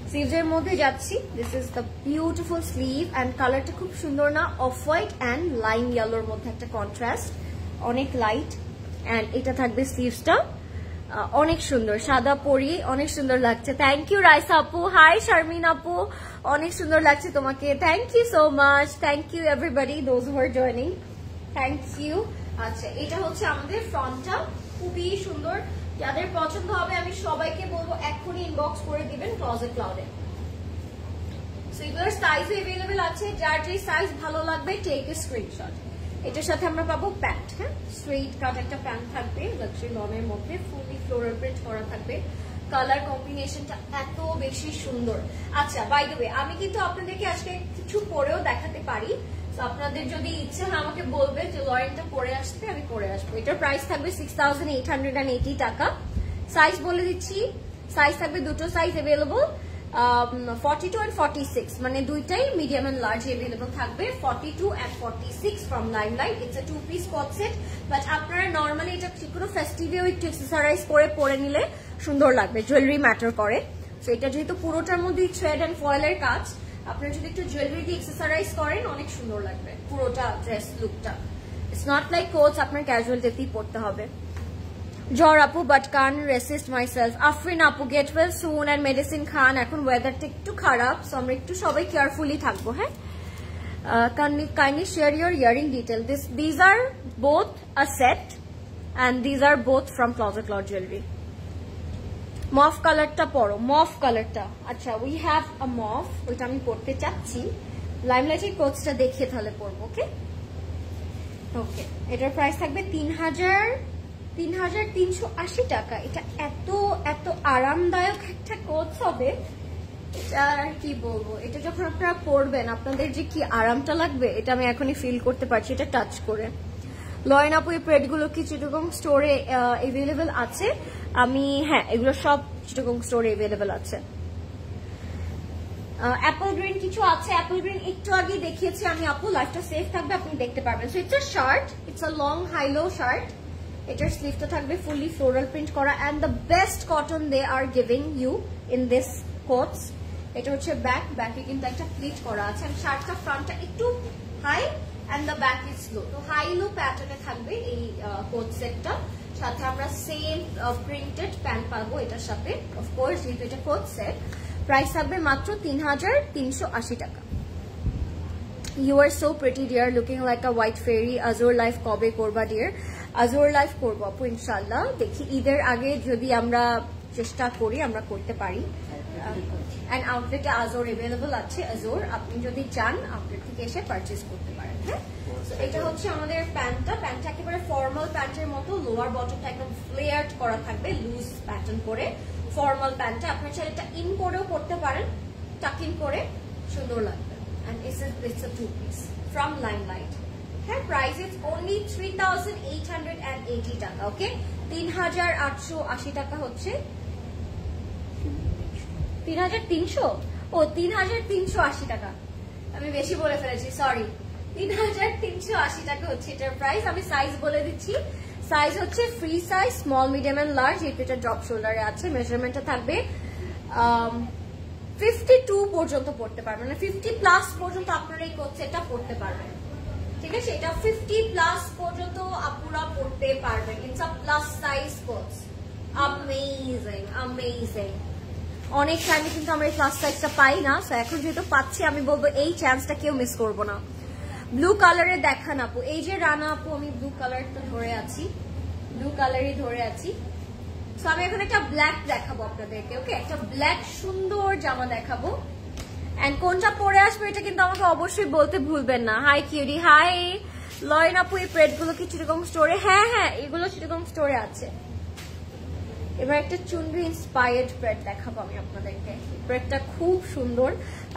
স্লিভসের মধ্যে যাচ্ছি, this is the beautiful sleeve, and কালারটা খুব সুন্দর না, অফ হোয়াইট এন্ড লাইম ইয়েলোর মধ্যে একটা কন্ট্রাস্ট, অনেক লাইট। এন্ড এটা থাকবে স্লিভসটা, অনেক সুন্দর, সাদা পরি, অনেক সুন্দর লাগছে। থ্যাংক ইউ রাইসা আপু, হাই শারমিন আপু, অনেক সুন্দর লাগছে তোমাকে, thank you so much, thank you everybody those who are joining, thank you. আচ্ছা, এটা হচ্ছে আমাদের ফ্রন্টটা, খুবই সুন্দর, যাদের পছন্দ হবে আমি সবাইকে বলবো এখনই ইনবক্স করে দিবেন ক্লজেট ক্লাউডে। সো এগুলোর সাইজও अवेलेबल আছে, যার যে সাইজ ভালো লাগবে টেক এ স্ক্রিনশট। এটার সাথে আমরা পাবো প্যান্ট, হ্যাঁ, স্ট্রেট কাট একটা প্যান্ট থাকবে লাক্সারি লনের মধ্যে, ফুলি ফ্লোরাল প্রিন্ট করা থাকবে, কালার কম্বিনেশনটা এত বেশি সুন্দর। আচ্ছা, বাই দ্য ওয়ে, আমি কিন্তু আপনাদেরকে আজকে কিছু পরেও দেখাতে পারি, তো আপনাদের যদি ইচ্ছা আমাকে বলবে যে লরেনটা পরে আসতে, আমি পরে আসবো। এটার প্রাইস থাকবে 6880 টাকা। সাইজ বলে দিচ্ছি, সাইজ থাকবে দুটো সাইজ अवेलेबल, 42 and 46, মানে দুইটাই মিডিয়াম এন্ড লার্জ अवेलेबल থাকবে। 42 and 46 from Limelight. It's a 2-piece coat set, but আপনারা নরমালি এটা কোনো ফেস্টিভেও একটু এক্সেসরাইজ করে পরে নিলে সুন্দর লাগবে, জুয়েলারি ম্যাটার করে। সো এটা যেহেতু পুরোটার মধ্যে থ্রেড এন্ড ফয়েলের কাজ, আপনারা যদি একটু জুয়েলারি দিয়ে এক্সেসরাইজ করেন অনেক সুন্দর লাগবে পুরোটা ড্রেস লুকটা। ইটস নট লাইক কোটস আপনার ক্যাজুয়াল যেতেই পড়তে হবে। Jor Apu, but can't resist myself. Afrin Apu, get well soon, and Medicine Khan, এখন ওয়েদারটা একটু খারাপ, সো আমরা একটু সবাই কেয়ারফুলি থাকবো। হ্যাঁ, kindly share your earring detail. These are both a set, and these are both from Closet Cloud Jewelry. মফ কালারটা পরো, মফ কালারটা। আচ্ছা, উই হ্যাভ আ মফ, ওইটা আমি পরতে চাচ্ছি, লাইমলাইটের কোটসটা দেখে তাহলে পরবো। ওকে ওকে, এটার প্রাইস থাকবে 3380 টাকা। এটা এত এত আরামদায়ক একটা কোটস হবে, এটা আর কি বলবো, এটা যখন আপনারা পরবেন আপনাদের যে কি আরামটা লাগবে এটা আমি এখনই ফিল করতে পারছি এটা টাচ করে। লরেন আপু, এই প্রেডগুলো কি চিটাগং স্টোরে अवेलेबल আছে? আমি, হ্যাঁ, এগুলো সব চিটাগং স্টোরে अवेलेबल আছে। অ্যাপল গ্রিন কিছু আছে, অ্যাপল গ্রিন একটু আগে দেখিয়েছি আমি আপু, লাইফটা সেফ থাকবে, আপনি দেখতে পারবেন। So it's a shirt, it's a long high low shirt, এটার স্লিভটা থাকবে ফুললি ফ্লোরাল প্রিন্ট করা, and the best cotton they are giving you in this coats. এটা হচ্ছে ব্যাকে কিন্তু একটা প্লিট করা আছে, এন্ড শার্টটা ফ্রন্টটা একটু high and the back is low, তো হাই লো প্যাটার্নে থাকবে এই কোট সেটটা। সাথে আমরা সেম প্রিন্টেড প্যান্ট পাবো এটার সাথে, অফকোর্স যেহেতু এটা কোট সেট। প্রাইস থাকবে মাত্র 3380 টাকা। You are so pretty dear, looking like a white fairy. আজোর লাইফ কবে করবা ডিয়ার? আজোর লাইফ করবো আপু ইনশাল্লাহ, দেখি ঈদের আগে যদি আমরা চেষ্টা করি আমরা করতে পারি। এন্ড আউটলেটে আজোর अवेलेबल আছে, আজোর আপনি যদি চান আউটলেট থেকে এসে পারচেজ করতে পারেন। হ্যাঁ, এটা হচ্ছে আমাদের প্যান্টটা একেবারে ফর্মাল প্যান্টের মতো, লোয়ার বটমটা একদম ফ্লেয়ার্ড করা থাকবে, লুজ প্যাটার্ন করে ফর্মাল প্যান্টটা। আপনার চাইলে এটা ইন করেও পড়তে পারেন, টাক ইন করে সুন্দর লাগবে। And it's a two piece from Limelight. হ্যাঁ, প্রাইস ইজ অনলি 3880 টাকা। ওকে, 3880 টাকা হচ্ছে 3300, ও 3380 টাকা, আমি বেশি বলে ফেলেছি, সরি। 3380 টাকা হচ্ছে এটার প্রাইস। আমি সাইজ বলে দিচ্ছি, সাইজ হচ্ছে free size, small, medium and large. এটা ড্রপ শোল্ডারে আছে, মেজারমেন্টটা থাকবে 52 পর্যন্ত পড়তে পারবেন, মানে 50 প্লাস পর্যন্ত আপনারা এই কোট সেটটা পড়তে পারবেন। ঠিক আছে, এটা 50 প্লাস পর্যন্ত আপুরা পড়তে পারবেন। It's a plus size coat. Amazing amazing. অনেক টাইমে কিন্তু আমরা এই প্লাস সাইজটা পাই না, সো এখন যেহেতু পাচ্ছি আমি বলবো এই চান্সটা কেউ মিস করবো না। ব্লু কালারে দেখান আপু, এই যে রানা আপু, আমি ব্লু কালারটা ধরে আছি, ব্লু কালারই ধরে আছি। সো আমি এখন একটা ব্ল্যাক দেখাবো আপনাদেরকে। ওকে, একটা ব্ল্যাক সুন্দর জামা দেখাবো। এন্ড কোনটা পরে আসবে এটা কিন্তু আমাকে অবশ্যই বলতে ভুলবেন না। হাই কিউরি, হাই লয়ন আপু, এই প্রেড গুলো কি চিটাগং স্টোরে? হ্যাঁ হ্যাঁ, এগুলো চিটাগং স্টোরে আছে। এবার একটা চুনরি ইন্সপায়ার্ড প্রেড দেখাবো আমি আপনাদেরকে। প্রেডটা খুব সুন্দর,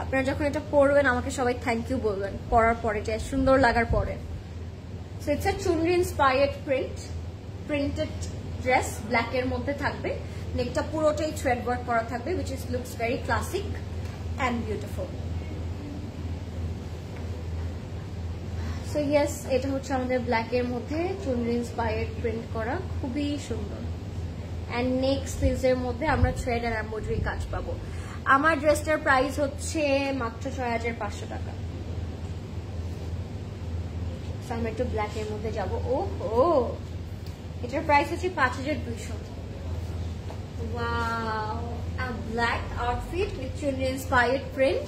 আপনারা যখন এটা পরবেন আমাকে সবাই থ্যাংক ইউ বলবেন পরার পরে, যে সুন্দর লাগার পরে। So it's a chunri inspired printed dress, black এর মধ্যে থাকবে। নেকটা পুরোটাই থ্রেড ওয়ার্ক করা থাকবে, which is looks very classic and beautiful. So yes, এটা হচ্ছে আমাদের ব্ল্যাক এর মধ্যে চুনরি ইন্সপায়ার্ড প্রিন্ট করা, খুবই সুন্দর। এন্ড নেক স্লিভস এর মধ্যে আমরা থ্রেড আর এমব্রয়ডারি কাজ পাবো। আমার ড্রেসটার প্রাইস হচ্ছে মাত্র 6500 টাকা। আমি একটু ব্ল্যাক এর মধ্যে যাবো। ও এটার প্রাইস হচ্ছে 5200। Wow, a black outfit with chunri inspired print.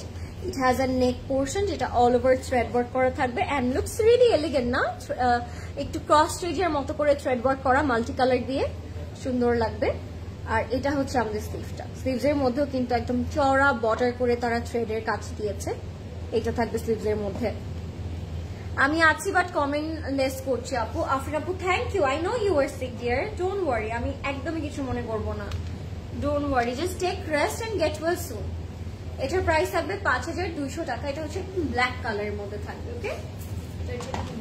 It has a neck portion যেটা all over thread work করা থাকবে and looks really elegant না, একটু ক্রস স্টিচের মতো করে থ্রেড ওয়ার্ক করা, মাল্টি কালার দিয়ে সুন্দর লাগবে। আর এটা হচ্ছে আমাদের স্লিভসটা, স্লিভস এর মধ্যেও কিন্তু একদম চওড়া বর্ডার করে তারা থ্রেডের কাজ দিয়েছে। এটা থাকবে স্লিভস এর মধ্যে। আমি আছি বাট কমেন্ট লেস করছি আপু। আফরিন আপু, thank you. I know you are sick dear, don't worry, আমি একদমই কিছু মনে করবো না, don't worry, just take rest and get well soon. এটার প্রাইস থাকবে 5200 টাকা। এটা হচ্ছে ব্ল্যাক কালারের মধ্যে থাকবে। ওকে,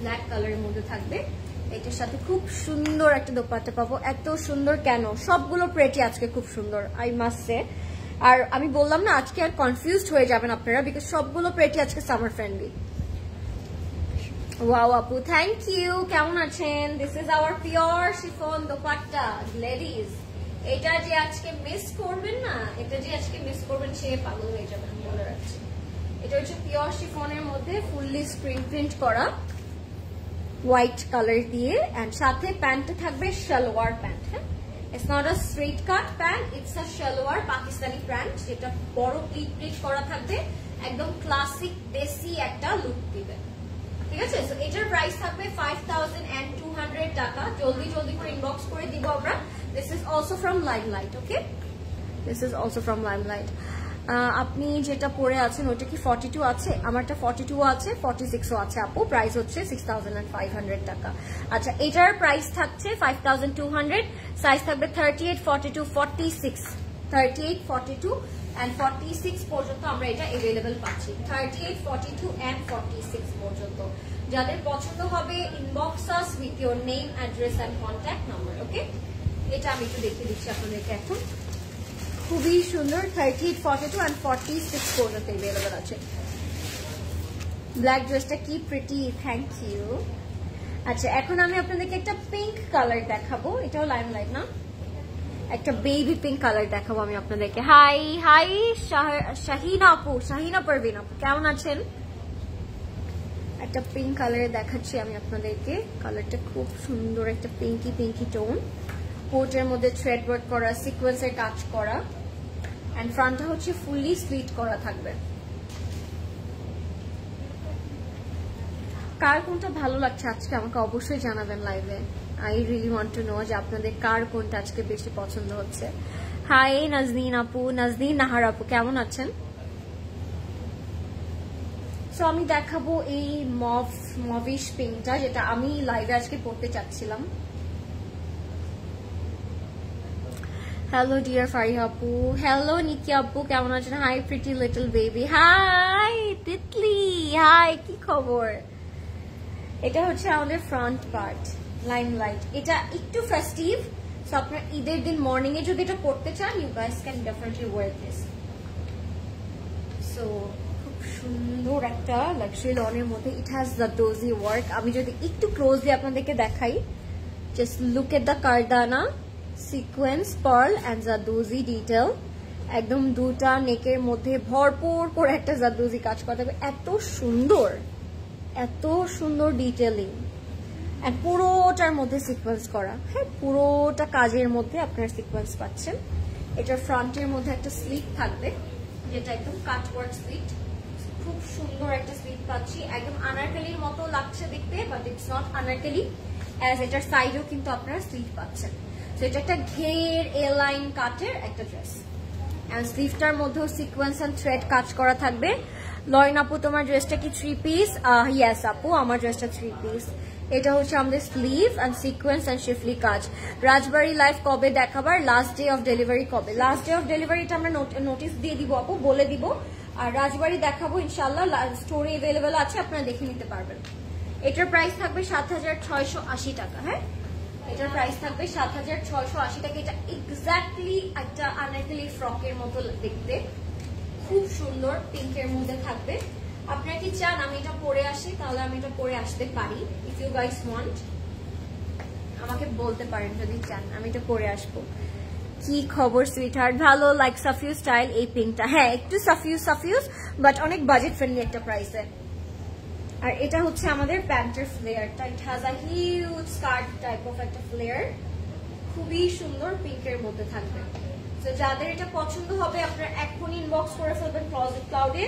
ব্ল্যাক কালারের মধ্যে থাকবে। এটার সাথে খুব সুন্দর একটা দোপাট্টা পাবো। এত সুন্দর কেন, সবগুলো প্রেটি আজকে খুব সুন্দর, আই মাস্ট সে। আর আমি বললাম না, আজকে আর কনফিউজড হয়ে যাবেন আপনারা, বিকজ সবগুলো প্রেটি আজকে সামার ফ্রেন্ডলি। ওয়াও আপু, থ্যাংক ইউ। কেমন আছেন? This is hour pure chiffon dupatta ladies. এটা যে আজকে মিস করবেন না, এটা যে আজকে মিস করবেন সে পাগল হয়ে যাবেন, বলে রাখছি। এটা হচ্ছে পিওর শিফনের মধ্যে ফুললি স্ক্রিন প্রিন্ট করা হোয়াইট কালার দিয়ে, এন্ড সাথে প্যান্টে থাকবে সালোয়ার প্যান্ট। হ্যাঁ, it's not a straight cut pant, it's a salwar Pakistani pant, যেটা বড় প্লিট প্লিট করা থাকবে, একদম ক্লাসিক দেশি একটা লুক দিবে। ঠিক আছে, সো এটার প্রাইস থাকবে 5200 টাকা। জলদি জলদি করে ইনবক্স করে দিব আমরা। This is also from limelight. Okay, this is also from limelight. আপনি যেটা পরে আছেন ওটা কি 42 আছে? আমারটা 42 আছে, 46ও আছে আপু। প্রাইস হচ্ছে 6500 টাকা। আচ্ছা, এটার প্রাইস থাকছে 5200। সাইজ থাকবে 38, 42, 46, 38, 42 and 46 পর্যন্ত আমরা এটা अवेलेबल পাচ্ছি। 38, 42 and 46 পর্যন্ত। যাদের পছন্দ হবে inbox us with your name, address and contact number. Okay, এটা আমি একটু দেখিয়ে দিচ্ছি আপনাদেরকে এখন। খুবই সুন্দর, 38, 42 and 46 পর্যন্ত अवेलेबल আছে। ব্ল্যাক ড্রেসটা কি প্রিটি, থ্যাংক ইউ। আচ্ছা, এখন আমি আপনাদেরকে একটা পিঙ্ক কালার দেখাবো। এটাও লাইমলাইট না, একটা বেবি পিঙ্ক কালার দেখাবো আমি আপনাদেরকে। হাই হাই শাহিনা আপু, শাহিনা পারভিন আপু, কেমন আছেন? একটা পিঙ্ক কালারে দেখাচ্ছি আমি আপনাদেরকে। কালারটা খুব সুন্দর, একটা পিঙ্কি পিঙ্কি টোন, কোটের মধ্যে থ্রেড ওয়ার্ক করা, সিকোয়েন্সের কাজ করা, এন্ড ফ্রন্টটা হচ্ছে ফুললি স্লিট করা থাকবে। কার কোনটা ভালো লাগছে আজকে আমাকে অবশ্যই জানাবেন লাইভে। I really want to know যে আপনাদের কার কোনটা আজকে বেশি পছন্দ হচ্ছে। হাই নাজনীন আপু, নাজনীন নাহার আপু, কেমন আছেন? সো আমি দেখাবো এই মভিশ পিঙ্কটা, যেটা আমি লাইভে আজকে পড়তে চাচ্ছিলাম। হ্যালো ডিয়ার ফারিহা আপু, হ্যালো নিকি আপু, কেমন আছেন? Hi pretty little baby, hi Titli, hi, কি খবর? এটা হচ্ছে আমাদের ফ্রন্ট পার্ট, লাইমলাইট। এটা একটু ফেস্টিভ, সো আপনার ঈদের দিন মর্নিং এ যদি এটা পড়তে চান, you guys can definitely wear this. So খুব সুন্দর একটা লাক্সারি লনের মধ্যে, ইট হ্যাজ জারদোজি ওয়ার্ক। আমি যদি একটু ক্লোজলি আপনাদেরকে দেখাই, just look at the kardana, sequence, pearl and zardozi detail. একদম দুটা নেকের মধ্যে ভরপুর করে একটা জারদোজি কাজ করতে হবে। এত সুন্দর, এত সুন্দর ডিটেলিং, আর পুরোটার মধ্যে সিকোয়েন্স করা। হ্যাঁ, পুরোটা কাজের মধ্যে আপনার সিকোয়েন্স পাচ্ছেন। এটার ফ্রন্টের মধ্যে একটা স্লিট থাকবে, যেটা একদম কাটওয়ার্ক স্লিট। খুব সুন্দর একটা স্লিট পাচ্ছি, একদম আনারকলির মতো লাগছে দেখতে, but it's not Anarkali, as এটার সাইডেও কিন্তু আপনারা স্লিট পাচ্ছেন। তো এটা একটা ঘের এ লাইন কাটের একটা ড্রেস, অ্যান্ড স্লিভটার মধ্যেও সিকোয়েন্স অ্যান্ড থ্রেড কাজ করা থাকবে। লরিন আপু, তোমার ড্রেসটা কি 3 পিস? ইয়েস আপু, আমার ড্রেসটা 3 পিস। এটা হচ্ছে আমাদের স্লিভ অ্যান্ড সিকোয়েন্স অ্যান্ড শিফলি কাজ। রাজবাড়ি লাইভ কবে দেখাবার? লাস্ট ডে অফ ডেলিভারি কবে? লাস্ট ডে অফ ডেলিভারিটা আমরা নোটিস দিয়ে দিব আপু, বলে দিব। আর রাজবাড়ি দেখাবো ইনশাল্লাহ, স্টোরে অ্যাভেলেবেল আছে, আপনারা দেখে নিতে পারবেন। এটার প্রাইস থাকবে 7,680 টাকা। হ্যাঁ, এটার প্রাইস থাকবে 7,680 টাকা। এটা এক্স্যাক্টলি একটা আনারকলি ফ্রকের মতো দেখতে, খুব সুন্দর পিঙ্কের মধ্যে থাকবে। আপনারা কি চান আমি এটা পরে আসি? তাহলে আমি এটা পরে আসতে পারি। ইফ ইউ গাইস ওয়ান্ট, আমাকে বলতে পারেন যদি চান আমি এটা পরে আসবো। কি খবর সুইটহার্ট? ভালো, লাইক সাফিউজ স্টাইল এই পিঙ্কটা। হ্যাঁ, একটু সাফিউজ, বাট অনেক বাজেট ফ্রেন্ডলি একটা প্রাইসে। আর এটা হচ্ছে আমাদের প্যান্টের ফ্লেয়ারটা, it has a huge skirt type of একটা ফ্লেয়ার, খুবই সুন্দর পিঙ্কের মধ্যে থাকবে। তো যাদের এটা পছন্দ হবে আপনারা এখনই ইনবক্স করে ফেলবেন ক্লোজেট ক্লাউডে,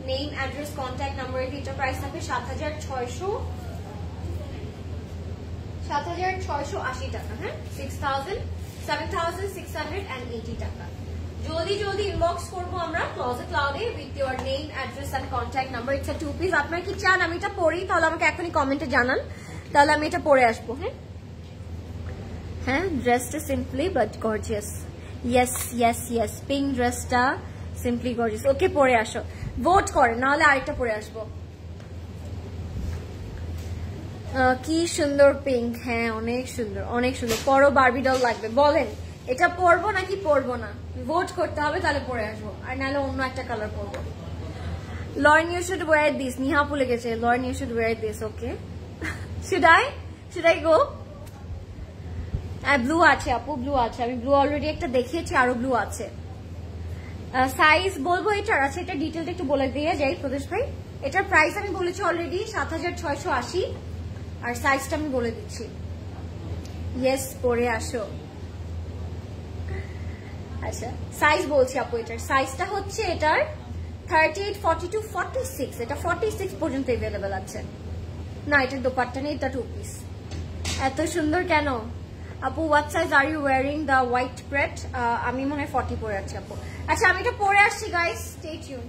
নেম, অ্যাড্রেস, কন্ট্যাক্ট নাম্বার। এটা প্রাইস থাকবে 7,680 টাকা। হ্যাঁ, 7,680 টাকা। জলদি ইনবক্স করবো আমরা ক্লোজেট ক্লাউডে with your name, address and contact number. It's 2 piece. আপনারা কি চান আমি এটা পরি? তাহলে আমাকে এখনই কমেন্টে জানান, তাহলে আমি এটা পরে আসবো। হ্যাঁ হ্যাঁ, ড্রেসটা simply but gorgeous. Yes, pink ড্রেসটা সিম্পলি গর্জিয়াস। ওকে, পরে আসো, ভোট করে, নাহলে আরেকটা পরে আসবো। কি সুন্দর পিঙ্ক। হ্যাঁ, অনেক সুন্দর। পরো, বারবি ডল লাগবে। বলেন এটা পরবো নাকি পরবো না? ভোট করতে হবে, তাহলে পরে আসবো, আর নাহলে অন্য একটা কালার পরবো। Lauren, you should wear this. Niha ভুলে গেছে। Lauren, you should wear this. Okay, should I go? Blue আছে আপু, ব্লু আছে। আমি ব্লু অলরেডি একটা দেখিয়েছি, আরো ব্লু আছে। সাইজ বলবো এটার? আচ্ছা, এটা ডিটেলটা একটু বলে দিয়ে যাই প্রদেশ ভাই। এটার প্রাইস আমি বলেছি অলরেডি 7,680, আর সাইজটা আমি বলে দিচ্ছি। ইয়েস, পরে আসো। আচ্ছা, সাইজ বলছি আপু। এটার সাইজটা হচ্ছে এটার 38, 42, 46। এটা 46 পর্যন্ত অ্যাভেলেবেল আছে। না, এটার দোপাট্টা নেই, এটা 2 পিস। এত সুন্দর কেন আপু? What size are you wearing the white pret? আমি মনে হয় 40 পরে আছি আপু। আচ্ছা, আমি এটা পরে আসছি গাইস, স্টে টিউন।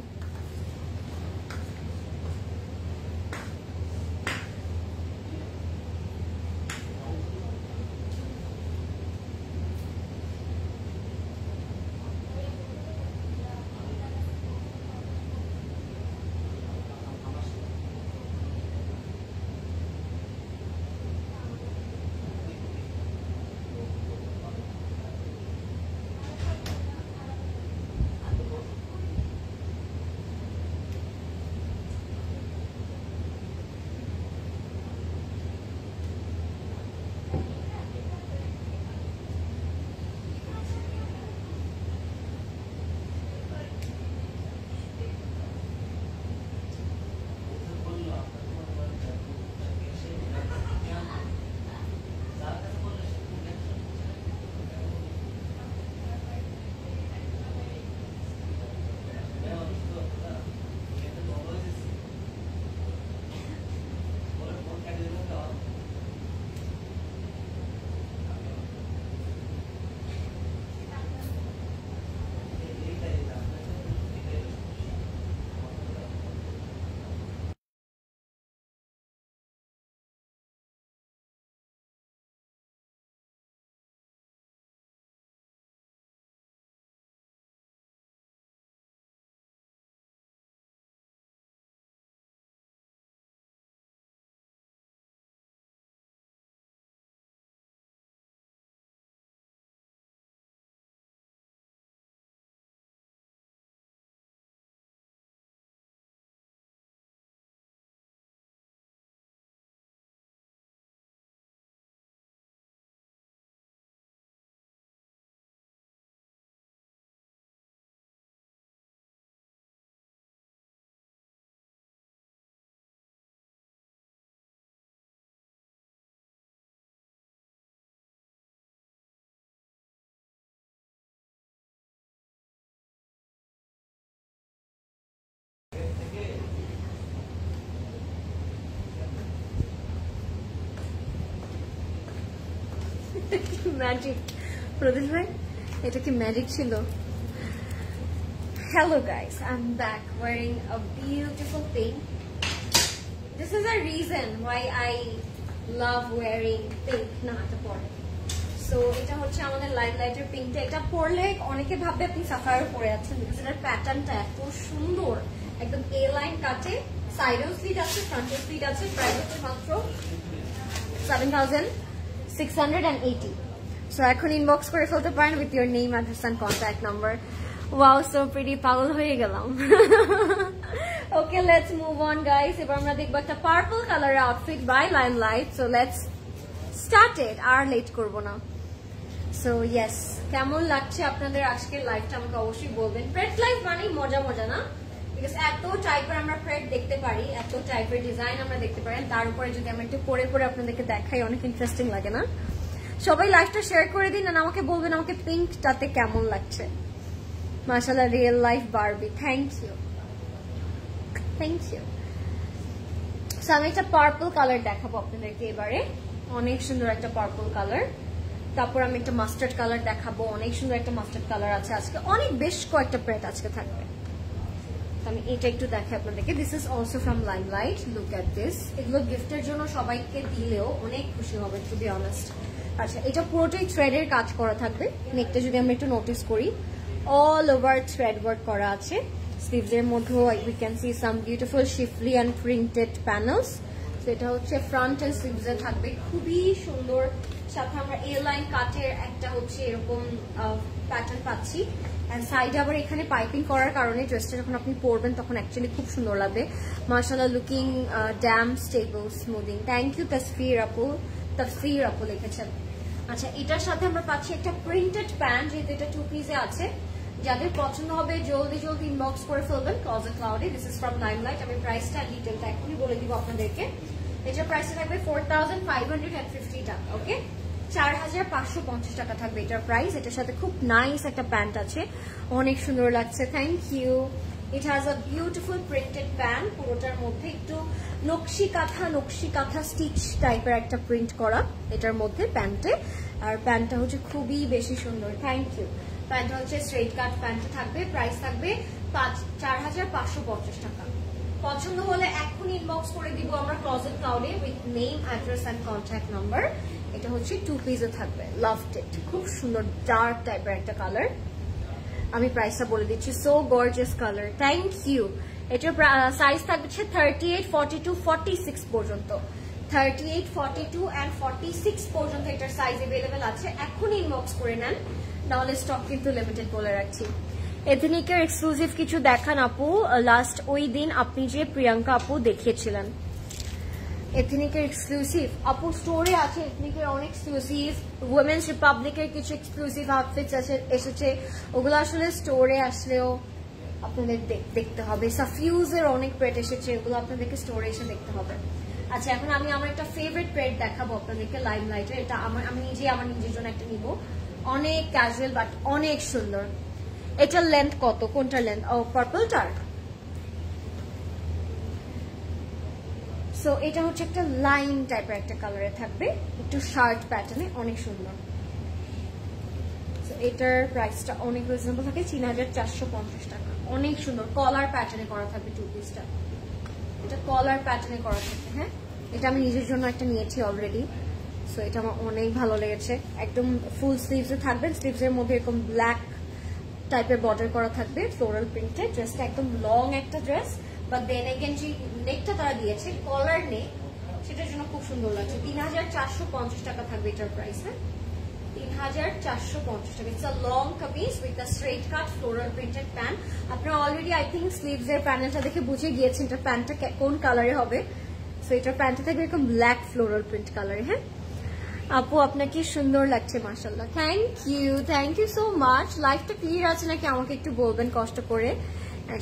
ম্যাজিক প্রদীপ ভাই, এটা কি ম্যাজিক ছিল? Hello guys, I'm back wearing a beautiful pink. This is a reason why I love wearing pink না এটা পরে। So এটা হচ্ছে আমাদের লাইটের পিঙ্কটা। এটা পরলে অনেকে ভাববে আপনি সাফায়ার পরে আছেন, বিকজ এটার প্যাটার্নটা এত সুন্দর, একদম এ লাইন কাটে, সাইডেও স্লিট আছে, ফ্রন্টেও স্লিট আছে। প্রাইস হচ্ছে মাত্র 7680। সো এখন ইনবক্স করে ফেলতে পারেন with your name, address and contact number. Wow, so pretty, পাগল হয়ে গেলাম। Okay, let's move on guys. এবার আমরা দেখবো একটা পার্পল কালারের outfit by Limelight. So let's start it, আর লেট করবো না। সো ইয়েস, কেমন লাগছে আপনাদের আজকের লাইফটা আমাকে অবশ্যই বলবেন। প্রেড লাইফ মানেই মজা মজা না, বিকজ এত টাইপের আমরা প্রেড দেখতে পারি, এত টাইপের ডিজাইন আমরা দেখতে পারি, তার উপরে যদি আমরা একটু পরে পরে আপনাদেরকে দেখাই, অনেক ইন্টারেস্টিং লাগে না? সবাই লাইফটা শেয়ার করে দিন আর আমাকে বলবেন আমাকে পিঙ্কটাতে কেমন লাগছে। মাশাআল্লাহ, real life Barbie, thank you, thank you. So আমি একটা পার্পল কালার দেখাবো আপনাদেরকে এবারে, অনেক সুন্দর একটা পার্পল কালার। তারপর আমি একটা মাস্টার্ড কালার দেখাবো, অনেক সুন্দর একটা মাস্টার্ড কালার আছে আজকে, অনেক বেশ কয়েকটা প্রেট আজকে থাকবে। আমি এটা একটু দেখাই আপনাদেরকে। This is also from limelight, look at this. এগুলো গিফটের জন্য সবাইকে দিলেও অনেক খুশি হবে, টু বি অনেস্ট। আচ্ছা, এটা পুরোটাই থ্রেডের কাজ করা থাকবে। নেকটা যদি আমরা একটু নোটিস করি, অল ওভার থ্রেড ওয়ার্ক করা আছে। স্লিভস এর মধ্যে we can see some beautiful শিফলি and printed panels. তো এটা হচ্ছে ফ্রন্ট এন্ড স্লিভস এ থাকবে, খুবই সুন্দর। সাথে আমরা এ লাইন কাটের একটা হচ্ছে এরকম প্যাটার্ন পাচ্ছি, এন্ড সাইডে আবার এখানে পাইপিং করার কারণে ড্রেসটা যখন আপনি পরবেন তখন অ্যাকচুয়ালি খুব সুন্দর লাগবে। মাশাআল্লাহ, looking damn stable, smoothing. Thank you Tasfir আপু, তফসির আপু লিখেছেন। আচ্ছা, এটার সাথে আমরা পাচ্ছি একটা প্রিন্টেড প্যান্ট, যেহেতু এটা 2 পিসে আছে। যাদের পছন্দ হবে জলদি জলদি ইনবক্স করে ফেলবেন ক্লোজেট ক্লাউডে। This is from Limelight. আমি প্রাইসটা ডিটেলটা এখনই বলে দিব আপনাদেরকে। এটার প্রাইসটা থাকবে 4550 টাকা। ওকে, 4550 টাকা থাকবে এটার প্রাইস। এটার সাথে খুব নাইস একটা প্যান্ট আছে, অনেক সুন্দর লাগছে। Thank you. It has a beautiful printed pant, পুরোটার মধ্যে একটু নকশি কাঁথা স্টিচ টাইপের একটা প্রিন্ট করা এটার মধ্যে প্যান্টে। আর প্যান্টটা হচ্ছে খুবই বেশি সুন্দর। Thank you. প্যান্টটা হচ্ছে স্ট্রেট কাট প্যান্ট থাকবে। প্রাইস থাকবে 4550 টাকা। পছন্দ হলে এখন ইনবক্স করে দিব আমরা ক্লোজেট ক্লাউডে with name, address and contact number. এটা হচ্ছে 2 পিসে থাকবে। লাভড ইট, খুব সুন্দর ডার্ক টাইপের একটা কালার। আমি প্রাইসটা বলে দিচ্ছি, so gorgeous colour. Thank you. এটার সাইজ থাকবে 38, 42, 46 পর্যন্ত। 38, 42 and 46 পর্যন্ত এটার সাইজ অ্যাভেলেবেল আছে। এখন ইনবক্স করে নেন, নাহলে স্টক কিন্তু লিমিটেড বলে রাখছি। এথনিকের এক্সক্লুসিভ কিছু দেখান আপু। লাস্ট ওই দিন আপনি যে প্রিয়াঙ্কা আপু দেখিয়েছিলেন, এথনিকের এক্সক্লুসিভ আপু স্টোরে আছে। এথনিকের অনেক এক্সক্লুসিভ, উইমেন্স রিপাবলিকের কিছু এক্সক্লুসিভ আউটফিটস এসেছে, ওগুলো আসলে স্টোরে আসলেও আপনাদের দেখতে হবে। সাফিউজের অনেক প্রেট এসেছে, ওগুলো আপনাদেরকে স্টোরে এসে দেখতে হবে। আচ্ছা, এখন আমি আমার একটা ফেভারিট প্রেট দেখাবো আপনাদেরকে লাইমলাইটের। এটা আমি আমার নিজের জন্য একটা নিব, অনেক ক্যাজুয়াল বাট অনেক সুন্দর। এটার লেন্থ কত? কোনটার লেন্থ? ও, পার্পলটার। সো এটা হচ্ছে একটা লাইন টাইপের একটা কালারে থাকবে, একটু শার্ট প্যাটার্নে, অনেক সুন্দর। এটার প্রাইসটা অনেক রিজনেবল থাকে, 3450 টাকা। অনেক সুন্দর কলার প্যাটার্নে করা থাকবে 2 পিসটা। এটা কলার প্যাটার্নে করা থাকবে। হ্যাঁ, এটা আমি নিজের জন্য একটা নিয়েছি অলরেডি। সো এটা আমার অনেক ভালো লেগেছে। একদম ফুল স্লিভসে থাকবে, স্লিভসের মধ্যে এরকম ব্ল্যাক টাইপের বর্ডার করা থাকবে, ফ্লোরাল প্রিন্টেড। ড্রেসটা একদম লং একটা ড্রেস, বাট দেন এগেন যে নেকটা তারা দিয়েছে কলার নেক, সেটার জন্য খুব সুন্দর লাগছে। 3450 টাকা থাকবে এটার প্রাইস। হ্যাঁ, 3450 টাকা। It's a long kameez with a straight cut floral printed pant. আপনারা অলরেডি আই থিঙ্ক স্লিভস এর প্যানেলটা দেখে বুঝে গিয়েছেন এটা প্যান্টটা কোন কালারে হবে। সো এটার প্যান্টটা থাকবে এরকম ব্ল্যাক ফ্লোরাল প্রিন্ট কালারে। হ্যাঁ আপু, আপনাকে সুন্দর লাগছে, মাশাআল্লাহ। Thank you so much. লাইফটা ক্লিয়ার আছে নাকি আমাকে একটু বলবেন কষ্ট করে,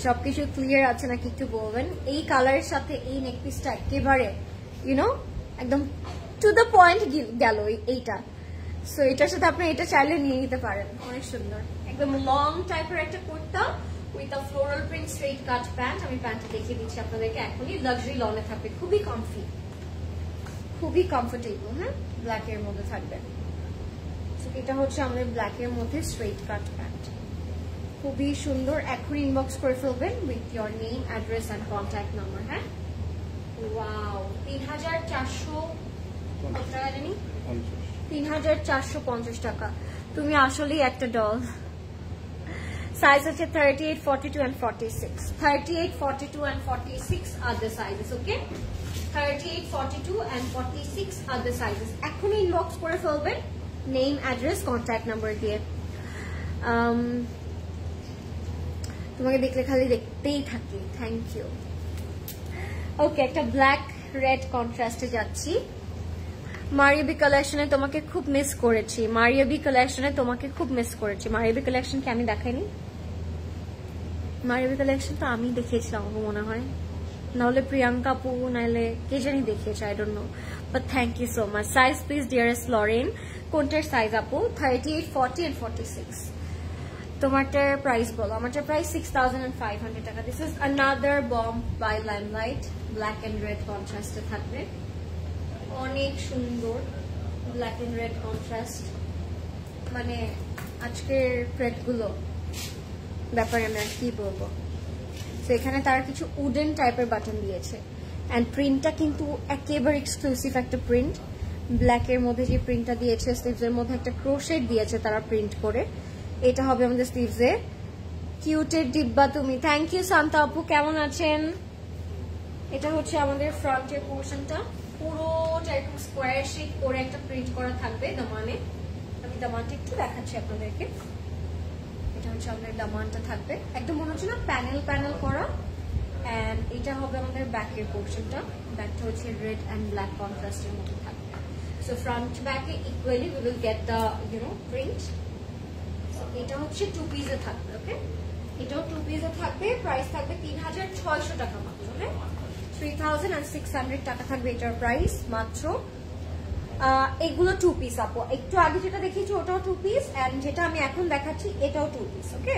সবকিছু ক্লিয়ার আছে নাকি একটু বলবেন। এই কালারের সাথে এই নেক পিসটা একেবারে একদম টু দ্য পয়েন্ট গেল এইটা। সো এটার সাথে আপনি এটা চাইলে নিয়ে নিতে পারেন, অনেক সুন্দর। একদম লং টাইপের একটা kurta with a floral print straight cut pant. আমি প্যান্টটা দেখিয়ে দিচ্ছি আপনাদেরকে এখনই। লাক্সারি লনে থাকবে, খুবই কমফর্টেবল। হ্যাঁ, ব্ল্যাক এর মধ্যে থাকবে। এটা হচ্ছে আমাদের ব্ল্যাক এর মধ্যে স্ট্রেট কাট প্যান্ট, খুবই সুন্দর। এখন ইনবক্স করে ফেলবেন with your name, address and contact number. হ্যাঁ, ওয়াও 3400 টাকা জানি, 3450 টাকা। তুমি আসলেই একটা ডল। সাইজ হচ্ছে 38, 42 and 46। 38, 42 and 46 are the sizes, okay? 38, 42 and 46 are the sizes. এখনই ইনবক্স করে ফেলবেন নেম, অ্যাড্রেস, কন্ট্যাক্ট নাম্বার দিয়ে। তোমাকে দেখলে খালি দেখতেই থাকি। Thank you. ওকে, একটা ব্ল্যাক রেড কন্ট্রাস্টে যাচ্ছি। মারিয়াবি কালেকশনে তোমাকে খুব মিস করেছি। মারিয়াবি কালেকশনে তোমাকে খুব মিস করেছি। মারিয়াবি কালেকশনকে আমি দেখাইনি। মারিয়াবি কালেকশন তো আমি দেখিয়েছিলাম আমার মনে হয়, নাহলে প্রিয়াঙ্কা আপু, নাহলে কে জানি দেখিয়েছে, I don't know, but thank you so much. Size please dearest Lauren, কোনটার সাইজ আপু? 38, 40 and 46। তোমারটার প্রাইস বলো। আমারটার প্রাইস 6500 টাকা। This is another bomb by Limelight, black and red কন্ট্রাস্টে থাকবে, অনেক সুন্দর ব্ল্যাক এন্ড রেড কন্ট্রাস্ট। মানে আজকের প্রেডগুলো ব্যাপারে আমি আর কি বলবো। তো এখানে তারা কিছু উডেন টাইপের বাটন দিয়েছে, অ্যান্ড প্রিন্টটা কিন্তু একেবারে এক্সক্লুসিভ একটা প্রিন্ট। ব্ল্যাকের মধ্যে যে প্রিন্টটা দিয়েছে, স্লিভসের মধ্যে একটা ক্রোশেট দিয়েছে তারা প্রিন্ট করে। এটা হবে আমাদের স্লিভসে। কিউটের ডিব্বা তুমি। থ্যাংক ইউ শান্তা আপু, কেমন আছেন? এটা হচ্ছে আমাদের ফ্রন্টের পোর্শনটা, পুরোটা এরকম স্কোয়ার শেপ করে একটা প্রিন্ট করা থাকবে দামানে। আমি দামানটা একটু দেখাচ্ছি আপনাদেরকে। এটা হচ্ছে আমাদের দামানটা থাকবে, একদম মনে হচ্ছে না প্যানেল প্যানেল করা। এন্ড এটা হবে আমাদের ব্যাকের পোর্শনটা। ব্যাকটা হচ্ছে রেড এন্ড ব্ল্যাক কন্ট্রাস্টের মধ্যে থাকবে। সো ফ্রন্ট ব্যাকে equally we will get the print. এটা হচ্ছে 2 পিসে থাকবে, ওকে? এটাও 2 পিসে থাকবে। প্রাইস থাকবে 3600 টাকা মাত্র। হ্যাঁ, 3600 টাকা থাকবে এটার প্রাইস মাত্র। এগুলো 2 পিস আপু। একটু আগে যেটা দেখিয়েছি ওটাও 2 পিস, এন্ড যেটা আমি এখন দেখাচ্ছি এটাও 2 পিস, ওকে?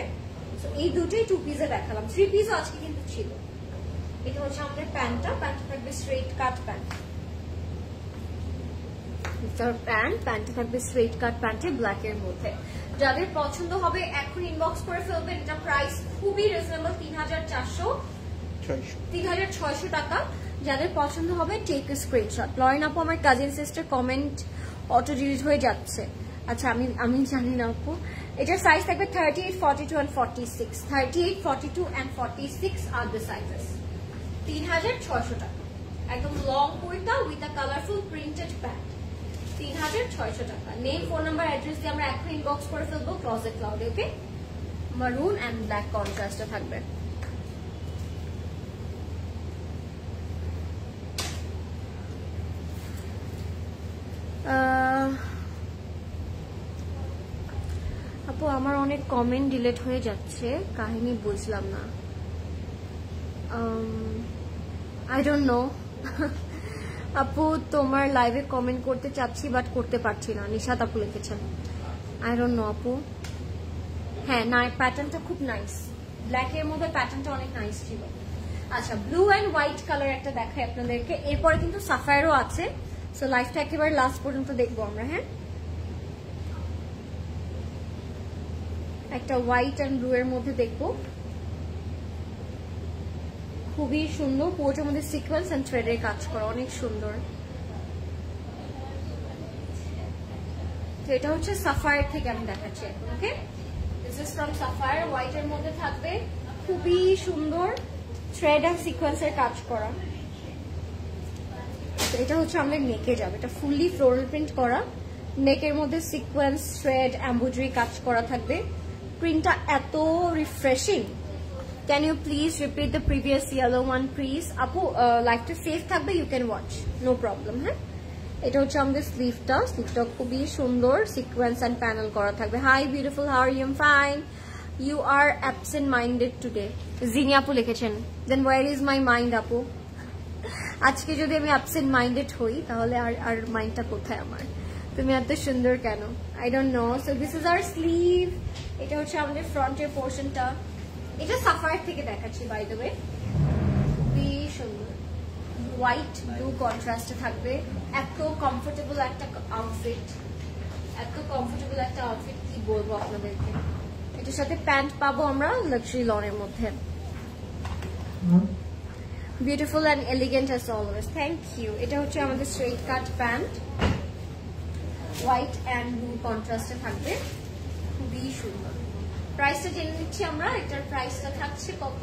সো এই দুটোই 2 পিসে দেখালাম। 3 পিসও আজকে কিন্তু ছিল। এটা হচ্ছে আমাদের প্যান্টটা। প্যান্টটা থাকবে স্ট্রেট কাট প্যান্ট। প্যান্টটা থাকবে স্ট্রেট কাট প্যান্টে ব্ল্যাকের মধ্যে। যাদের পছন্দ হবে এখন ইনবক্স করে ফেলবেন। এটা প্রাইস খুবই রিজনেবল, 3600 টাকা। যাদের পছন্দ হবে টেক এ স্ক্রিনশট। লরেন আপু, আমার cousin sister comment auto delete হয়ে যাচ্ছে। আচ্ছা, আমি জানি না আপু। এটার সাইজ থাকবে 38, 42 and 46। 38, 42 and 46 R the sizes. 3600 টাকা, একদম long kurta with a colourful printed pant. 3600 টাকা। নেম, ফোন নাম্বার, অ্যাড্রেস দিয়ে আমরা এখন ইনবক্স করে ফেলবো ক্লোজেট ক্লাউডে, ওকে? মারুন এন্ড ব্ল্যাক কন্ট্রাস্টে থাকবে। আপু, আমার অনেক কমেন্ট ডিলিট হয়ে যাচ্ছে, কাহিনী বুঝলাম না। আই ডোন্ট নো আপু, তোমার লাইভে কমেন্ট করতে চাচ্ছি বাট করতে পারছি না। নিশাত আপু লিখেছেন। আই ডোন্ট নো আপু। হ্যাঁ, না, প্যাটার্নটা খুব নাইস। ব্ল্যাকের মধ্যে প্যাটার্নটা অনেক নাইস ছিল। আচ্ছা, ব্লু এন্ড হোয়াইট কালার একটা দেখাই আপনাদেরকে। এরপরে কিন্তু সাফায়ারও আছে। সো লাইফটা একেবারে লাস্ট পর্যন্ত দেখবো আমরা। হ্যাঁ, একটা হোয়াইট এন্ড ব্লু এর মধ্যে দেখবো। খুবই সুন্দর, পুরোটার মধ্যে সিকোয়েন্স এন্ড থ্রেডের কাজ করা, অনেক সুন্দর। তো এটা হচ্ছে সাফায়ার থেকে আমি দেখাচ্ছি এখন, okay? This is from Sapphire. White এর মধ্যে থাকবে, খুবই সুন্দর থ্রেড এন্ড সিকোয়েন্সের কাজ করা। এটা হচ্ছে আমাদের নেকে যাবে। এটা ফুললি ফ্লোরাল প্রিন্ট করা, নেকের মধ্যে সিকোয়েন্স, থ্রেড, এমব্রয়ডারি কাজ করা থাকবে। প্রিন্টটা এত refreshing. Can you please repeat the previous yellow one, please? আপু, লাইভটা সেভ থাকবে, you can watch, no problem. হ্যাঁ, এটা হচ্ছে আমাদের স্লিভটা। স্লিভটা খুবই সুন্দর, সিকোয়েন্স এন্ড প্যানেল করা থাকবে। Hi beautiful, how are you? Fine. You are absent minded today, Jini আপু লিখেছেন। Then where is my mind আপু? আজকে যদি আমি অ্যাবসেন্ট মাইন্ডেড হই তাহলে আর মাইন্ডটা কোথায় আমার? তুমি এত সুন্দর কেন? I don't no. So this is hour sleeve. এটা হচ্ছে আমাদের ফ্রন্টের পোর্শনটা। এটা সাফায়ার থেকে দেখাচ্ছি, বাই দ্য ওয়ে। খুবই সুন্দর হোয়াইট ব্লু কন্ট্রাস্টে থাকবে। এত কমফোর্টেবল একটা আউটফিট, এত কমফোর্টেবল একটা আউটফিট কি বলবো আপনাদেরকে। এটার সাথে প্যান্ট পাবো আমরা লাক্সারি লনের মধ্যে। Beautiful and elegant as always, thank you. এটা হচ্ছে আমাদের straight cut pants, white and blue কন্ট্রাস্টে থাকবে, খুবই সুন্দর। প্রাইসটা জেনে নিচ্ছি আমরা। এটার প্রাইসটা থাকছে কত?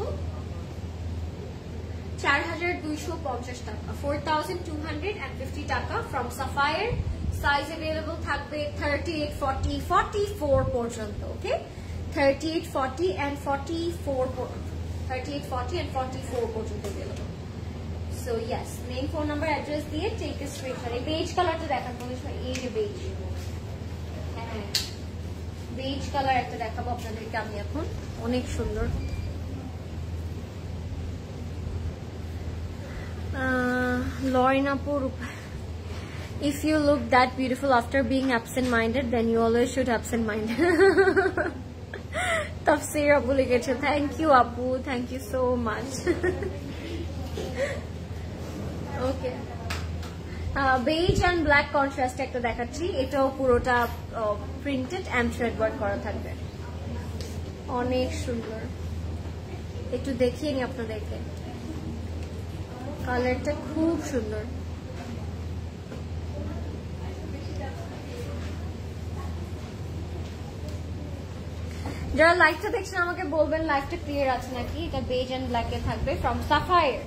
4250 টাকা, 4250 টাকা ফ্রম সাফায়ার। সাইজ अवेलेबल থাকবে 38, 40, 44 পর্যন্ত। ওকে, 38, 40 and 44 38, 40 and 44 পর্যন্ত available. So yes, name, phone number, address দিয়ে টেক এ স্ক্রিনশট। এই বেজ কালারটা দেখার পরে এই যে বেজ, হ্যাঁ বেজ কালার একটা দেখাবো আপনাদেরকে আমি এখন, অনেক সুন্দর। Lauren Apu, if you look that beautiful after being absent-minded, then you always should absent-minded. Tafsir Apu লিখেছে, thank you Apu, thank you so much. Okay, beige and black contrast একটা দেখাচ্ছি। এটাও পুরোটা প্রিন্টেড এন্ড থ্রেড ওয়ার্ক করা থাকবে, অনেক সুন্দর। একটু দেখিয়ে নি আপনাদেরকে, কালারটা খুব সুন্দর। যারা লাইভটা দেখছেন আমাকে বলবেন লাইভটা ক্লিয়ার আছে নাকি। এটা বেজ এন্ড ব্ল্যাক এ থাকবে from Sapphire.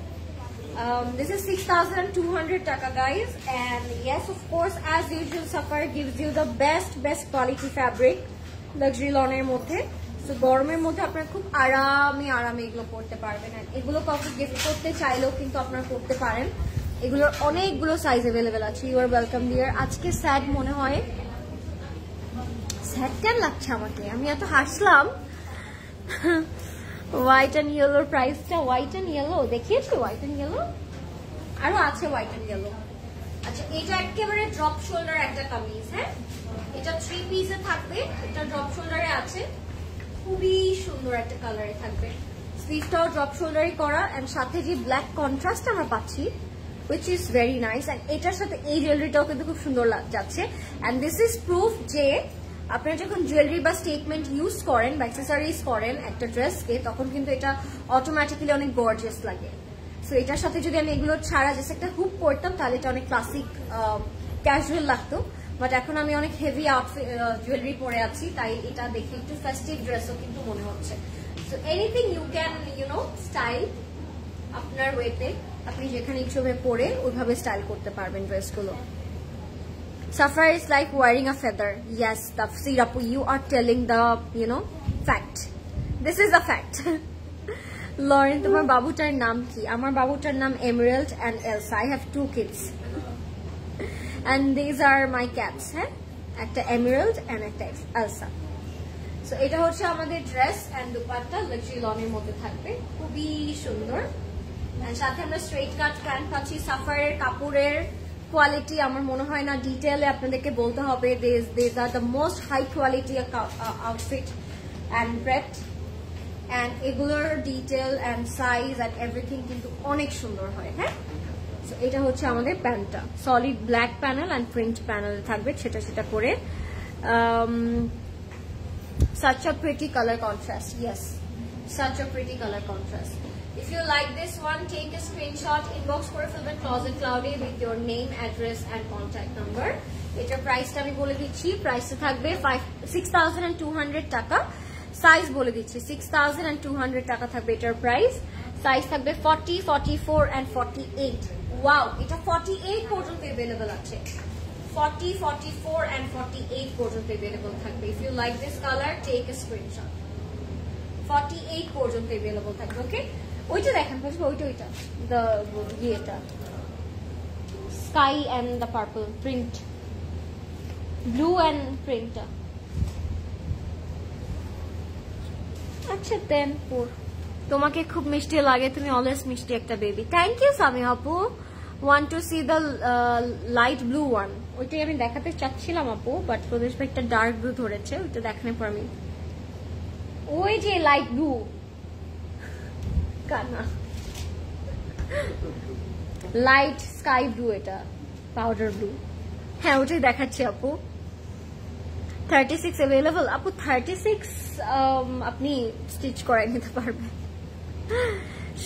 This is 6,200 taka guys, and yes of course as usual Sapphire gives you the best quality fabric luxury লনের মধ্যে। সো গরমের মধ্যে আপনারা খুব আরামে এগুলো পরতে পারবেন। এগুলো কাউকে গিফট করতে চাইলেও কিন্তু আপনারা করতে পারেন। এগুলোর অনেকগুলো সাইজ अवेलेबल আছে। You are welcome dear. আজকে স্যাড মনে হয়, স্যাড কেন লাগছে আমাকে, আমি এত হাসলাম। হোয়াইট অ্যান্ড ইয়েলোর প্রাইসটা, হোয়াইট অ্যান্ড ইয়েলো দেখিয়েছি, হোয়াইট অ্যান্ড ইয়েলো আরো আছে, হোয়াইট অ্যান্ড ইয়েলো। আচ্ছা, এটা একেবারে ড্রপ শোল্ডার একটা কামিজ, হ্যাঁ এটা 3 পিসে থাকবে। এটা ড্রপ শোল্ডারে আছে, খুবই সুন্দর একটা কালারে থাকবে। স্লিভটাও ড্রপ শোল্ডারই করা, এন্ড সাথে যে ব্ল্যাক কন্ট্রাস্ট আমরা পাচ্ছি which is very nice, and এটার সাথে এই জুয়েলারিটাও কিন্তু খুব সুন্দর যাচ্ছে। and this is proof যে আপনারা যখন জুয়েলারি বা স্টেটমেন্ট ইউজ করেন বা অ্যাক্সেসরিজ করেন একটা ড্রেসকে, তখন কিন্তু এটা অটোমেটিক্যালি অনেক গর্জিয়াস লাগে। সো এটার সাথে যদি আমি এগুলো ছাড়া জাস্ট একটা হুপ পরতাম তাহলে এটা অনেক ক্লাসিক ক্যাজুয়াল লাগতো, বাট এখন আমি অনেক হেভি আউটফিট জুয়েলারি পরে আছি, তাই এটা দেখে একটু ফেস্টিভ ড্রেসও কিন্তু মনে হচ্ছে। So anything you can style আপনার ওয়েতে, আপনি যেখানে ইচ্ছুবে পরে ওইভাবে স্টাইল করতে পারবেন ড্রেসগুলো। Sapphire is like wearing a feather. Yes, Tafsir Apu, you are telling the fact. This is a fact. Lauren, তোমার বাবুটার নাম কি? আমার বাবুটার নাম Emerald and Elsa. I have 2 kids. And these are my cats, হ্যাঁ? একটা Emerald and একটা Elsa. So এটা হচ্ছে আমাদের ড্রেস এন্ড দুপাট্টা লাক্সারি লনের মধ্যে থাকবে, খুবই সুন্দর। আর সাথে আমরা স্ট্রেট কাট প্যান্ট পাচ্ছি। সাফায়ারের কাপড়ের কোয়ালিটি আমার মনে হয় না ডিটেইলে আপনাদেরকে বলতে হবে। these are the most high quality outfit and breadth, and এগুলোর detail and size and everything কিন্তু অনেক সুন্দর হয়, হ্যাঁ। সো এটা হচ্ছে আমাদের প্যান্টটা, solid black panel and print panel থাকবে সেটা করে। such a pretty color contrast, yes, such a pretty color contrast. If you like this one, take a screenshot, inbox করে ফেলবেন Closet Cloud with your name, address and contact number. এটার প্রাইসটা আমি বলে দিচ্ছি, প্রাইসটা থাকবে 6,200 টাকা। সাইজ বলে দিচ্ছি 6,200 টাকা থাকবে এটার প্রাইস। সাইজ থাকবে 40, 44 and 48। ওয়াও, এটা 48 পর্যন্ত अवेलेबल আছে। 40, 44 and 48 পর্যন্ত अवेलेबल থাকবে। If you like this color, take a screenshot. 48 পর্যন্ত अवेलेबल থাকবে। ওকে, ওইটা দেখেন, ওইটা ইয়েটা sky and the purple print, blue and প্রিন্টটা। আচ্ছা দেন তোমাকে খুব মিষ্টি লাগে, তুমি অলওয়েজ মিষ্টি একটা বেবি। থ্যাংক ইউ সামি আপু। want to see the light blue one, ওইটাই আমি দেখাতে চাচ্ছিলাম আপু, বাট প্রদেশ ভাই একটা ডার্ক ব্লু ধরেছে, ওইটা দেখানোর পর আমি ওই যে লাইট ব্লু কানা লাইট স্কাই ব্লু, এটা পাউডার ব্লু, হ্যাঁ ওটাই দেখাচ্ছি আপু। 36 অ্যাভেলেবল আপু। 36 আপনি স্টিচ করে নিতে পারবেন,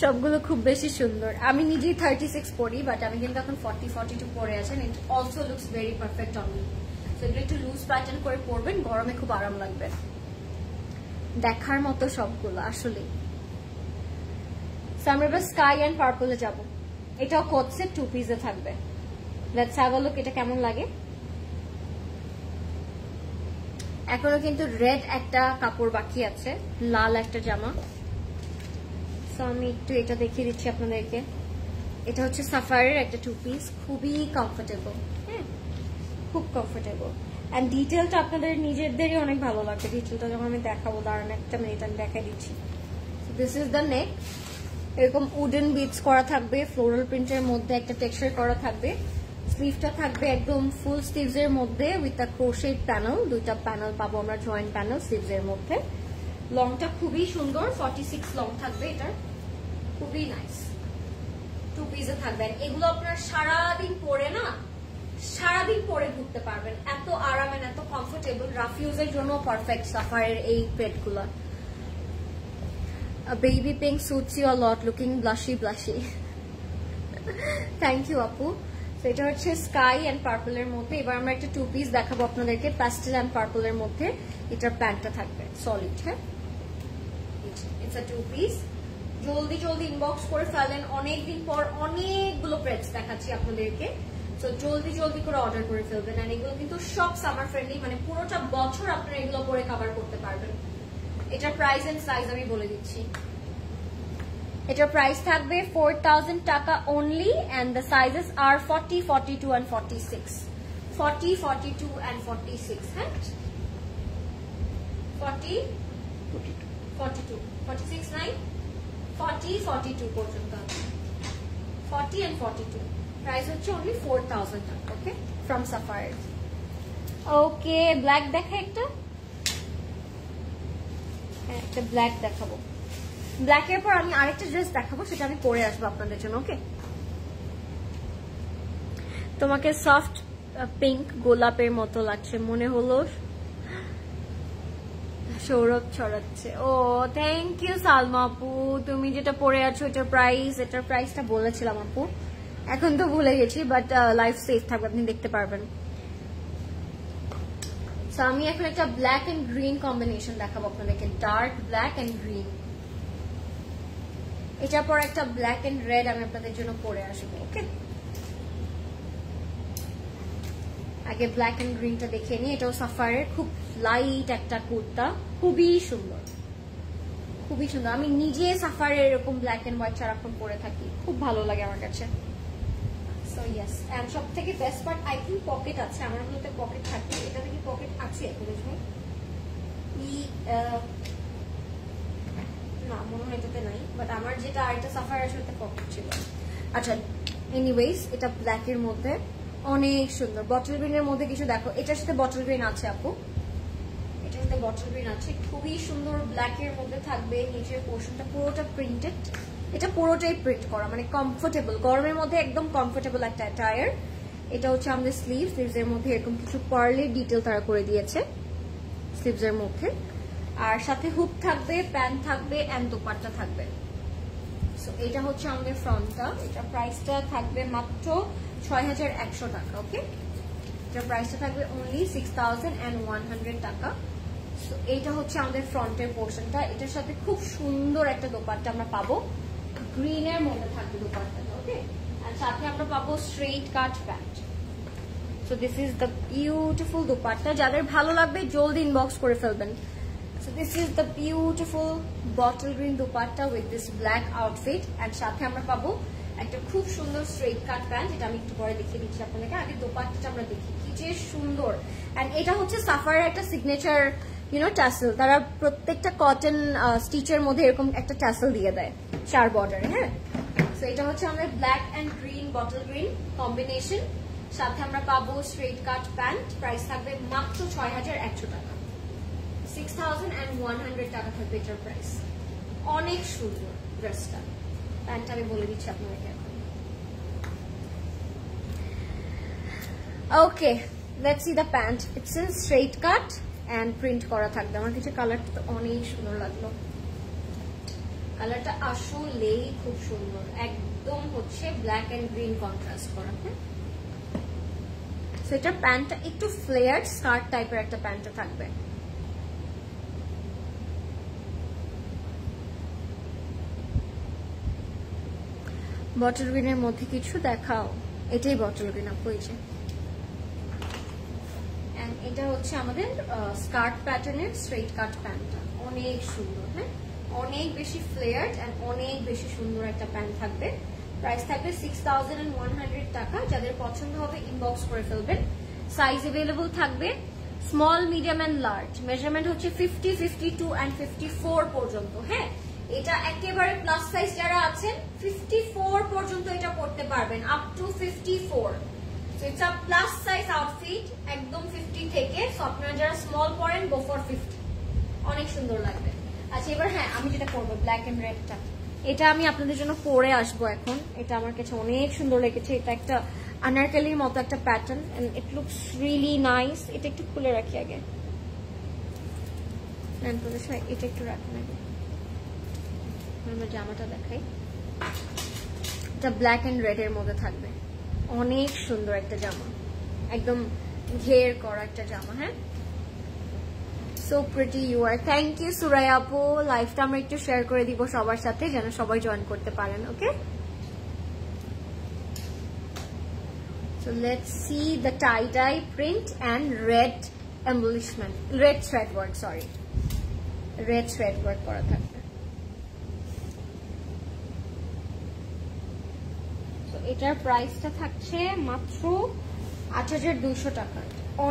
সবগুলো খুব বেশি সুন্দর। আমি নিজেই 36 পরি, বাট আমি কিন্তু এখন 40-42 পরে আছেন। It also looks very perfect on me. So এগুলো একটু লুজ প্যাটার্ন করে পরবেন, গরমে খুব আরাম লাগবে। দেখার মতো সবগুলো আসলে। সো আমরা এবার স্কাই অ্যান্ড পার্পলে যাবো। এটাও কোটসে 2 পিসে থাকবে। লেটস হ্যাভ আ লুক এটা কেমন লাগে। এখনো কিন্তু রেড একটা কাপড় বাকি আছে, লাল একটা জামা। সো আমি একটু এটা দেখিয়ে দিচ্ছি আপনাদেরকে। এটা হচ্ছে সাফায়ারের একটা 2 পিস, খুবই কমফোর্টেবল। হ্যাঁ, খুব কমফোর্টেবল। অ্যান্ড ডিটেলটা আপনাদের নিজেদেরই অনেক ভালো লাগবে। ডিটেলটা যখন আমি দেখাবো, দাঁড়ান একটা মিনিট আমি দেখাই দিচ্ছি। দিস ইজ দ্য নেক। এরকম উডেন বিটস করা থাকবে, ফ্লোরাল প্রিন্টের মধ্যে একটা টেক্সচার করা থাকবে। স্লিভটা থাকবে একদম ফুল স্লিভস এর মধ্যে উইথ আ ক্রোশেড প্যানেল। 2টা প্যানেল পাবো আমরা, জয়েন্ট প্যানেল স্লিভস এর মধ্যে। লংটা খুবই সুন্দর, 46 লং থাকবে এটার, খুবই নাইস। 2 পিসে থাকবেন। এগুলো আপনার সারাদিন পরে না, সারাদিন পরে ঘুরতে পারবেন, এত আরাম এত কমফোর্টেবল। রাফিউজের জন্য পারফেক্ট সাফারের এই প্লেটগুলো। Baby pink suits you a lot, looking blushy blushy. Thank you আপু। এটা হচ্ছে স্কাই অ্যান্ড পার্পলের মধ্যে। এবার আমরা একটা 2 পিস দেখাবো আপনাদেরকে, প্যাস্টেল অ্যান্ড পার্পলের মধ্যে। এটার প্যান্টটা থাকবে সলিড। হ্যাঁ, ইটস আ 2 পিস। জলদি জলদি ইনবক্স করে ফেলেন, অনেকদিন পর অনেকগুলো প্রেটস দেখাচ্ছি আপনাদেরকে। তো জলদি জলদি করে অর্ডার করে ফেলবেন। আর এগুলো কিন্তু সব সামার ফ্রেন্ডলি, মানে পুরোটা বছর আপনারা এগুলো পরে কভার করতে পারবেন। এটার প্রাইস এন্ড সাইজ আমি বলে দিচ্ছি। এটার প্রাইস থাকবে 4000 টাকা only, and the sizes are 40, 42 and 46। 40, 42 and 46। হ্যাঁ, 40, 42, 46 নাই, 40, 42 পর্যন্ত আছে। 40 and 42। প্রাইস হচ্ছে অনলি 4000 টাকা। ওকে, ফ্রম সাফায়ার। ওকে, ব্ল্যাক দেখা একটা, একটা ব্ল্যাক দেখাবো। ব্ল্যাকের পর আমি আরেকটা ড্রেস দেখাবো, সেটা আমি পরে আসবো আপনাদের জন্য। ওকে, তোমাকে সফট পিঙ্ক গোলাপের মতো লাগছে মনে হলো, সৌরভ ছড়াচ্ছে। ও থ্যাংক ইউ সালমা আপু। তুমি যেটা পরে আছো এটার প্রাইসটা বলেছিলাম আপু, এখন তো ভুলে গেছি, বাট লাইফ সেভ থাকবে, আপনি দেখতে পারবেন। আমি এখন একটা ব্ল্যাক এন্ড গ্রিন কম্বিনেশন দেখাবো আপনাদেরকে, ডার্ক ব্ল্যাক এন্ড গ্রিন। এটার পর একটা ব্ল্যাক এন্ড রেড আমি আপনাদের জন্য পরে আসবো। ওকে, আগে ব্ল্যাক এন্ড গ্রিনটা দেখে নিই। এটাও সাফারের খুব লাইট একটা কুর্তা, খুবই সুন্দর, খুবই সুন্দর। আমি নিজে সাফারের এরকম ব্ল্যাক এন্ড হোয়াইট সারাক্ষণ পরে থাকি, খুব ভালো লাগে আমার কাছে। সো ইয়েস, এন্ড সব থেকে best part, I think pocket আছে, আমার মধ্যে পকেট থাকে। এটা থেকে পকেট আছে না, মনে হয় এটাতে নাই, বাট আমার যেটা আরেকটা সাফার আছে ওটা পকেট ছিল। আচ্ছা, এনিওয়েজ এটা ব্ল্যাকের মধ্যে অনেক সুন্দর। বটল গ্রিনের মধ্যে কিছু দেখো, এটার সাথে বটল গ্রিন আছে আপু, এটার সাথে বটল গ্রিন আছে, খুবই সুন্দর। ব্ল্যাকের মধ্যে থাকবে, নিচের পোর্শনটা পুরোটা প্রিন্টেড, এটা পুরোটাই প্রিন্ট করা, মানে কমফোর্টেবল, গরমের মধ্যে একদম কমফোর্টেবল একটা অ্যাটায়ার। এটা হচ্ছে আমাদের স্লিভস এর মধ্যে এরকম কিছু পার্লের ডিটেল তারা করে দিয়েছে স্লিভস এর মধ্যে। আর সাথে হুক থাকবে, প্যান্ট থাকবে, এন্ড দোপাট্টা থাকবে। সো এটা হচ্ছে আমাদের ফ্রন্টটা। এটা প্রাইসটা থাকবে মাত্র 6100 টাকা। ওকে, এটার প্রাইসটা থাকবে অনলি 6100 টাকা। সো এইটা হচ্ছে আমাদের ফ্রন্টের পোর্শনটা। এটার সাথে খুব সুন্দর একটা দোপাট্টা আমরা পাবো, গ্রিনের মধ্যে থাকবে দোপাট্টাটা। ওকে, আর সাথে আমরা পাবো straight cut pant. So this is the beautiful dupatta. যাদের ভালো লাগবে জলদি ইনবক্স করে ফেলবেন। So this is the beautiful bottle green dupatta with this black outfit, and সাথে আমরা পাবো একটা খুব সুন্দর স্ট্রেট কাট প্যান্ট। এটা আমি একটু পরে দেখিয়ে দিচ্ছি আপনাদেরকে, আগে দোপাট্টাটা আমরা দেখি কি যে সুন্দর। এন্ড এটা হচ্ছে সাফারের একটা সিগনেচার টাসেল। তারা প্রত্যেকটা কটন স্টিচের মধ্যে এরকম একটা টাসেল দিয়ে দেয় 4 বর্ডারে। হ্যাঁ, সো এটা হচ্ছে আমাদের black and green bottle green combination. সাথে আমরা পাবো স্ট্রেট কাট প্যান্ট। প্রাইস থাকবে মাত্র 6100 টাকা। 6100 টাকা থাকবে এটার প্রাইস। অনেক সুন্দর ড্রেসটা। প্যান্টটা আমি বলে দিচ্ছি আপনাদেরকে এখন। Okay, let's see the pants. It's in straight cut and print করা থাকবে। আমার কাছে কালারটা তো অনেক সুন্দর লাগলো, কালারটা আসলেই খুব সুন্দর, একদম হচ্ছে ব্ল্যাক এন্ড গ্রিন কন্ট্রাস্ট করা। হ্যাঁ, সো এটা প্যান্টটা একটু ফ্লেয়ার্ড স্কার্ট টাইপের একটা প্যান্টটা থাকবে। বটল গ্রিনের মধ্যে কিছু দেখাও, এটাই বটল গ্রিন আপু, এই যে এটা হচ্ছে আমাদের স্কার্ট প্যাটার্নের স্ট্রেট কাট প্যান্টটা, অনেক সুন্দর। হ্যাঁ, অনেক বেশি ফ্লেয়ার্ড এন্ড অনেক বেশি সুন্দর একটা প্যান্ট থাকবে। প্রাইস থাকবে 6100 টাকা। যাদের পছন্দ হবে ইনবক্স করে ফেলবেন। সাইজ अवेलेबल থাকবে small, medium and large. Measurement হচ্ছে 50, 52 এন্ড 54 পর্যন্ত। হ্যাঁ, এটা একেবারে প্লাস সাইজ যারা আছেন 54 পর্যন্ত এটা পড়তে পারবেন, up to 54। So it's a plus size outfit, একদম 50 থেকে। সো আপনারা যারা স্মল পরেন গো ফর 50, অনেক সুন্দর লাগবে। আচ্ছা, এবার হ্যাঁ আমি যেটা করবো ব্ল্যাক এন্ড রেডটা, এটা আমি আপনাদের জন্য পরে আসবো এখন। এটা আমার কাছে অনেক সুন্দর লেগেছে। এটা একটা আনারকালির মতো একটা pattern and it looks really nice. এটা একটু খুলে রাখি আগে, এটা একটু রাখুন আগে, আমরা জামাটা দেখাই। এটা ব্ল্যাক এন্ড রেড এর মধ্যে থাকবে, অনেক সুন্দর একটা জামা, একদম ঘের করা একটা জামা। হ্যাঁ, so pretty you are. Thank you Suraiya আপু। লাইভটা আমরা একটু শেয়ার করে দিব সবার সাথে, যেন সবাই জয়েন করতে পারেন। Okay, so let's see the tie dye print and red embellishment, red thread work, sorry red thread work করা থাকবে। এটার প্রাইসটা থাকছে মাত্র 8200 টাকা।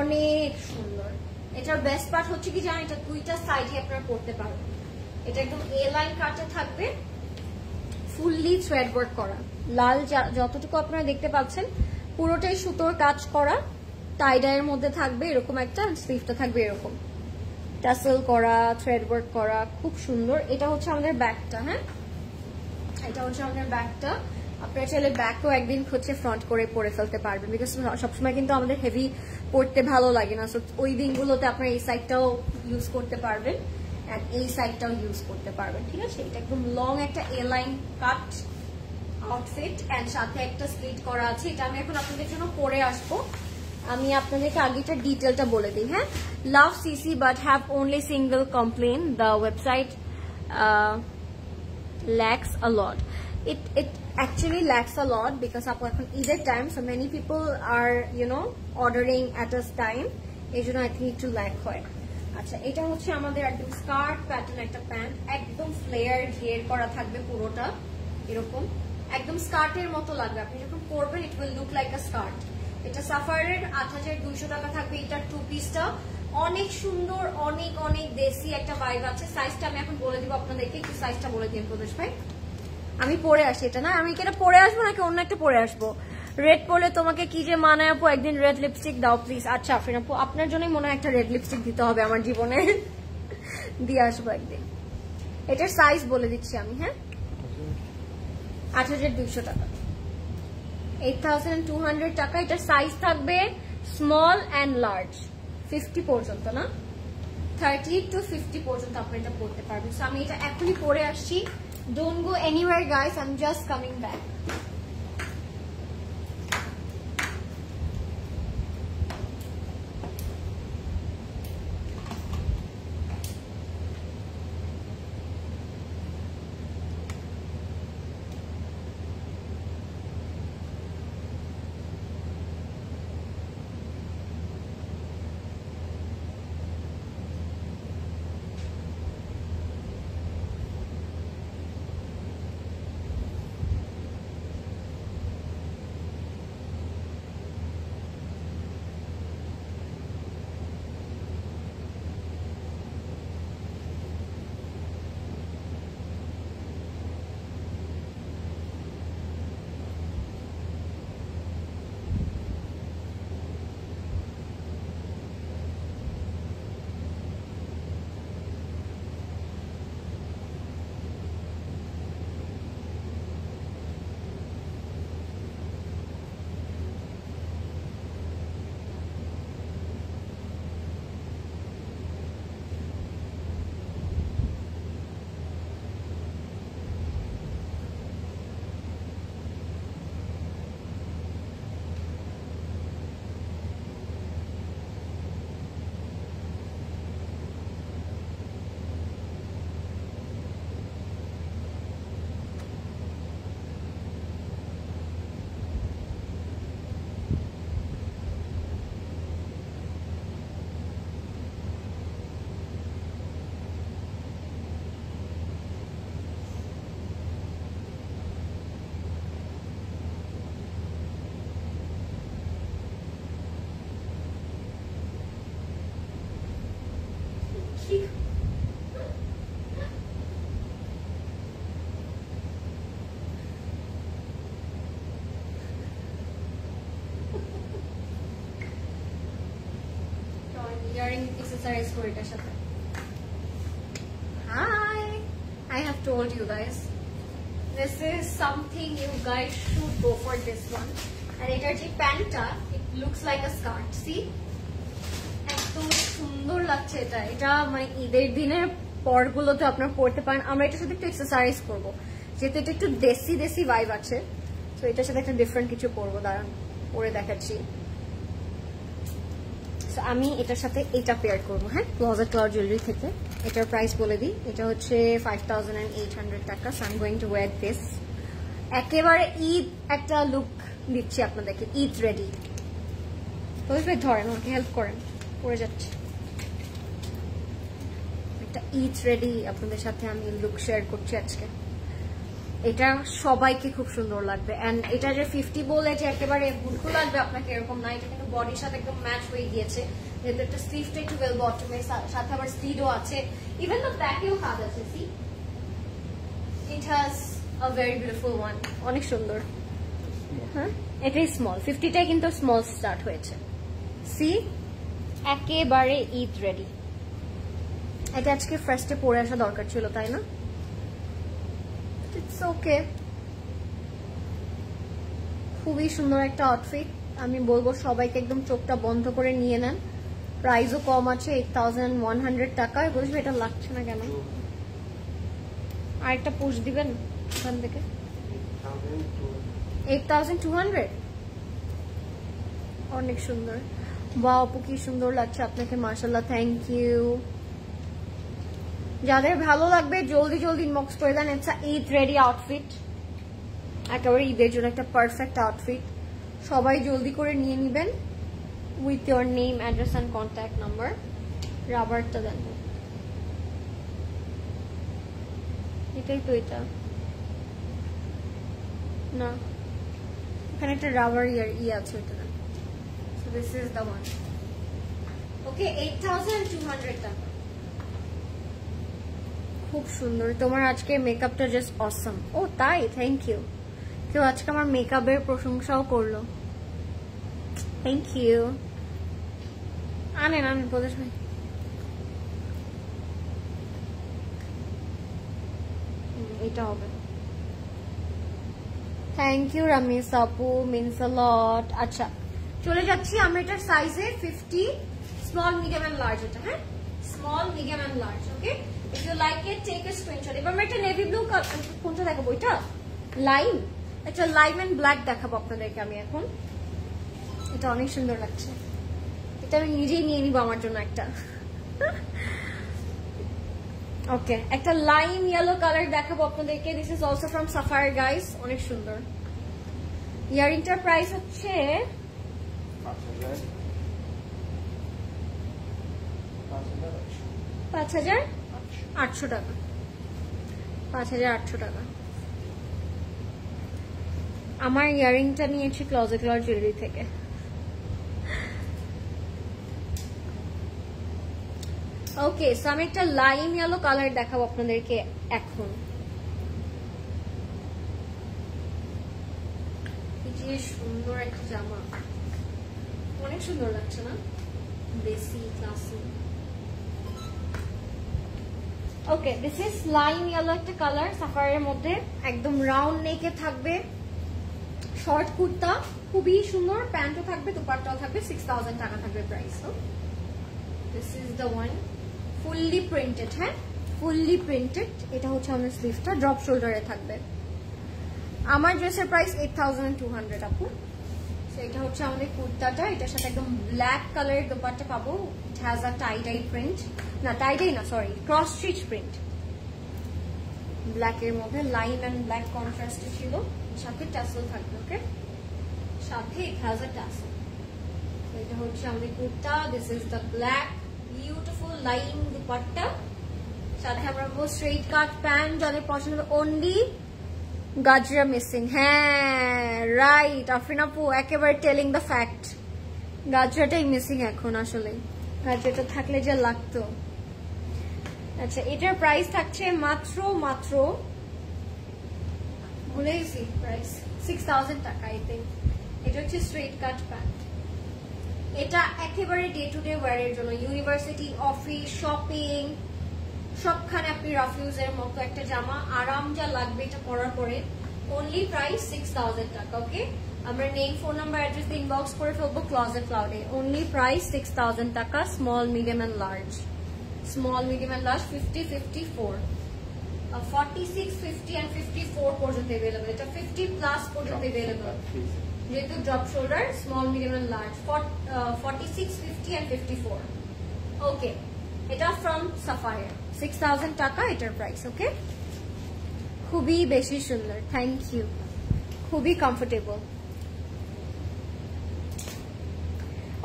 অনেক সুন্দর। এটার বেস্ট পার্ট হচ্ছে কি জানেন, এটা দুইটা সাইডে আপনারা পড়তে পারবেন। এটা একদম এ লাইন কাটে থাকবে, ফুললি থ্রেড ওয়ার্ক করা। লাল যতটুকু আপনারা দেখতে পাচ্ছেন পুরোটাই সুতোর কাজ করা, টাই ডাইয়ের মধ্যে থাকবে এরকম একটা, স্লিভটা থাকবে এরকম টাসেল করা, থ্রেড ওয়ার্ক করা, খুব সুন্দর। এটা হচ্ছে আমাদের ব্যাকটা। হ্যাঁ, এটা হচ্ছে আমাদের ব্যাকটা। আপনারা চাইলে ব্যাকও একদিন হচ্ছে ফ্রন্ট করে পরে ফেলতে পারবেন, বিকজ সবসময় কিন্তু আমাদের হেভি পরতে ভালো লাগে না। সো ওই দিনগুলোতে আপনারা এই সাইডটাও ইউজ করতে পারবেন এন্ড এই সাইডটাও ইউজ করতে পারবেন। ঠিক আছে, এটা একদম লং একটা এ লাইন কাট আউটফিট এন্ড সাথে একটা স্লিট করা আছে। এটা আমি এখন আপনাদের জন্য পরে আসবো। আমি আপনাদেরকে আগেটা ডিটেলটা বলে দিই। হ্যাঁ, লাভ সিসি but have only single complain, the website lacks a lot. It actually lacks a lot because আপু এখন ঈদের time, so many people are ordering at a time, এই জন্য I think একটু ল্যাক হয়। আচ্ছা, এটা হচ্ছে আমাদের একদম স্কার্ট প্যাটার্ন একটা প্যান্ট, একদম ফ্লেয়ার ঘের করা থাকবে পুরোটা এরকম, একদম স্কার্টের মতো লাগবে। আপনি যখন পরবেন it will look like a skirt. এটা সাফারের 8200 টাকা থাকবে। এটার টু পিসটা অনেক সুন্দর, অনেক অনেক দেশি একটা ভাইব আছে। সাইজটা আমি এখন বলে দিব আপনাদেরকে, একটু সাইজটা বলে দিন প্রদেশ ভাই। আমি পরে আসি এটা, না আমি কি এটা পরে আসবো নাকি অন্য একটা পরে আসবো? রেড পরলে তোমাকে কি যে মানায় আপু, একদিন রেড লিপস্টিক দাও প্লিজ। আচ্ছা আফরিন আপু, আপনার জন্যই মনে হয় একটা রেড লিপস্টিক দিতে হবে আমার জীবনে, দিয়ে আসবো একদিন। এটার সাইজ বলে দিচ্ছি আমি। হ্যাঁ, 8200 টাকা, 8200 টাকা। এটার সাইজ থাকবে স্মল অ্যান্ড লার্জ, 50 পর্যন্ত, না 30 to 50 পর্যন্ত আপনি এটা পড়তে পারবেন। সো আমি এটা এখনই পরে আসছি। Don't go anywhere guys, I am just coming back. Earring accessories করে এটার সাথে। Hi, I have told you guys, this is something you guys should go for this one. And এটার যে প্যান্টটা, it looks like a skirt. See? এত সুন্দর লাগছে এটা। এটা মানে ঈদের দিনের পরগুলোতে আপনারা পরতে পারেন। আমরা এটার সাথে একটু এক্সারসাইজ করবো, যেহেতু এটা একটু দেশি দেশি ভাইব আছে। তো এটার সাথে একটা ডিফারেন্ট কিছু পরবো, দাঁড়ান পরে দেখাচ্ছি। আমি এটার সাথে এটা পেয়ার করবো, হ্যাঁ, ক্লোজেট ক্লাউড জুয়েলারি থেকে। এটার প্রাইস বলে দিই, এটা হচ্ছে 5800 টাকা। So I am going two wire this. একেবারে ঈদ একটা লুক দিচ্ছি আপনাদেরকে, ঈদ রেডি। ধরেন আমাকে হেল্প করেন, পড়ে যাচ্ছে। একটা ঈদ রেডি আপনাদের সাথে আমি লুক শেয়ার করছি আজকে। এটা সবাইকে খুব সুন্দর লাগবে। এন্ড এটা যে 50 বলে যে একেবারে বুলকু লাগবে আপনাকে এরকম না, এটা কিন্তু বডির সাথে একদম ম্যাচ হয়ে গিয়েছে। যেহেতু একটা স্লিভটা একটু ওয়েল বটমের সাথে আবার স্লিডও আছে, ইভেন তো ব্যাকেও কাজ আছে। See, it has a very beautiful one, অনেক সুন্দর। হ্যাঁ, এটাই স্মল, 50টাই কিন্তু স্মল স্টার্ট হয়েছে। সি, একেবারে ঈদ রেডি। এটা আজকে ফার্স্টে পরে আসা দরকার ছিল, তাই না? ইটস ওকে, খুবই সুন্দর একটা আউটফিট। আমি বলবো সবাইকে একদম চোখটা বন্ধ করে নিয়ে নেন। প্রাইসও কম আছে, 8100 টাকায়। বুঝবে এটা লাগছে না কেন? আরেকটা পুশ দিবেন ওখান থেকে। 8200, অনেক সুন্দর। বাহ আপু কি সুন্দর লাগছে আপনাকে, মাশাআল্লাহ, থ্যাংক ইউ। যাদের ভালো লাগবে জলদি জলদি ইনবক্স করে দেন। It's a Eid ready outfit, একেবারে ঈদের জন্য একটা পারফেক্ট আউটফিট। সবাই জলদি করে নিয়ে নিবেন with your name, address and contact number. রাবারটা দেন, এটাই তো, এটা না, এখানে একটা রাবার ই আছে, ওইটা না। So this is the one. Okay, 8200 টাকা, খুব সুন্দর। তোমার আজকে মেকআপটা জাস্ট অসম। ও তাই, থ্যাংক ইউ। কেউ আজকে আমার মেকআপের প্রশংসাও করলো, থ্যাংক ইউ। আনেন আনেন প্রদেশ ভাই। এটা হবে, থ্যাংক ইউ রামিস আপু, মিনস আ লট। আচ্ছা চলে যাচ্ছি আমরা এটার সাইজে 50, স্মল, মিডিয়াম এন্ড লার্জ। এটা হ্যাঁ, small, medium and large. Okay, if you like it take a screenshot. এবার আমরা একটা নেভি ব্লু, কোনটা দেখাবো? এটা লাইম, একটা লাইম এন্ড ব্ল্যাক দেখাবো আপনাদেরকে আমি এখন। এটা অনেক সুন্দর লাগছে, এটা আমি নিজেই নিয়ে নিবো আমার জন্য একটা। ওকে, একটা লাইম ইয়েলো কালার দেখাবো আপনাদেরকে। This is also from Sapphire guys, অনেক সুন্দর। ইয়ারিংটার প্রাইস হচ্ছে 5800 টাকা। 5800 টাকা। আমার ইয়ারিংটা নিয়েছি ক্লোজেট ক্লাউড জুয়েলারি থেকে। ওকে, সো আমি একটা লাইম ইয়েলো কালার দেখাবো আপনাদেরকে এখন। যে সুন্দর একটা জামা, অনেক সুন্দর লাগছে না? দেশি classy. Okay, this is lime yellow একটা কালার, সাফারের মধ্যে, একদম রাউন্ড নেকে থাকবে, শর্ট কুর্তা, খুবই সুন্দর। প্যান্টও থাকবে, দুপাট্টাও থাকবে। 6000 টাকা থাকবে price. This is the one, fully printed. হ্যাঁ, ফুললি প্রিন্টেড। এটা হচ্ছে আমাদের স্লিভটা, ড্রপ শোল্ডারে থাকবে। আমার ড্রেসের প্রাইস 8200 আপু। এটা হচ্ছে আমাদের কুর্তাটা, এটার সাথে একদম ব্ল্যাক কালারের দোপাট্টা পাবো। It has a tie dye print, না টাই ডাই না, sorry, cross stitch print. Black এর মধ্যে লাইন এন্ড ব্ল্যাক কন্ট্রাস্টে ছিল, সাথে টাসেল থাকবে। ওকে, সাথে ইট হ্যাজ আ টাসেল। এটা হচ্ছে আমাদের kurta. This is the black beautiful line dupatta, সাথে আমরা স্ট্রেট কাট প্যান্ট। যাদের পছন্দ হবে অনলি গাজরা মিসিং। হ্যাঁ রাইট আফরিন আপু, একেবারে টেলিং দ্য ফ্যাক্ট, গাজরাটাই মিসিং এখন। আসলে গাজরাটা থাকলে যে লাগতো। আচ্ছা এটার প্রাইস থাকছে মাত্র ভুলে গেছি প্রাইস 6000 টাকা। আই থিংক এটা হচ্ছে স্ট্রেট কাট প্যান্ট। এটা একেবারে ডে টু ডে ওয়্যারের জন্য, ইউনিভার্সিটি, অফিস, শপিং সবখানে আপনি রাফিউজ এর মতো একটা জামা, আরাম যা লাগবে এটা পরার পরে। অনলি প্রাইস 6000 টাকা। ওকে, আমরা name, phone number, address inbox করে ফেলবো ক্লজেট ক্লাউডে। অনলি প্রাইস 6000 টাকা। Small, medium and large. Small, medium and large 50, 54, 46, 50 and 54 পর্যন্ত अवेलेबल। এটা 50 প্লাস পর্যন্ত अवेलेबल যেহেতু drop shoulder. Small, medium and large 46, 50 and 54। Okay, এটা ফ্রম সাফায়ার 6000 টাকা এটার প্রাইস। ওকে, খুবই বেশি সুন্দর, থ্যাংক ইউ, খুবই কমফোর্টেবল।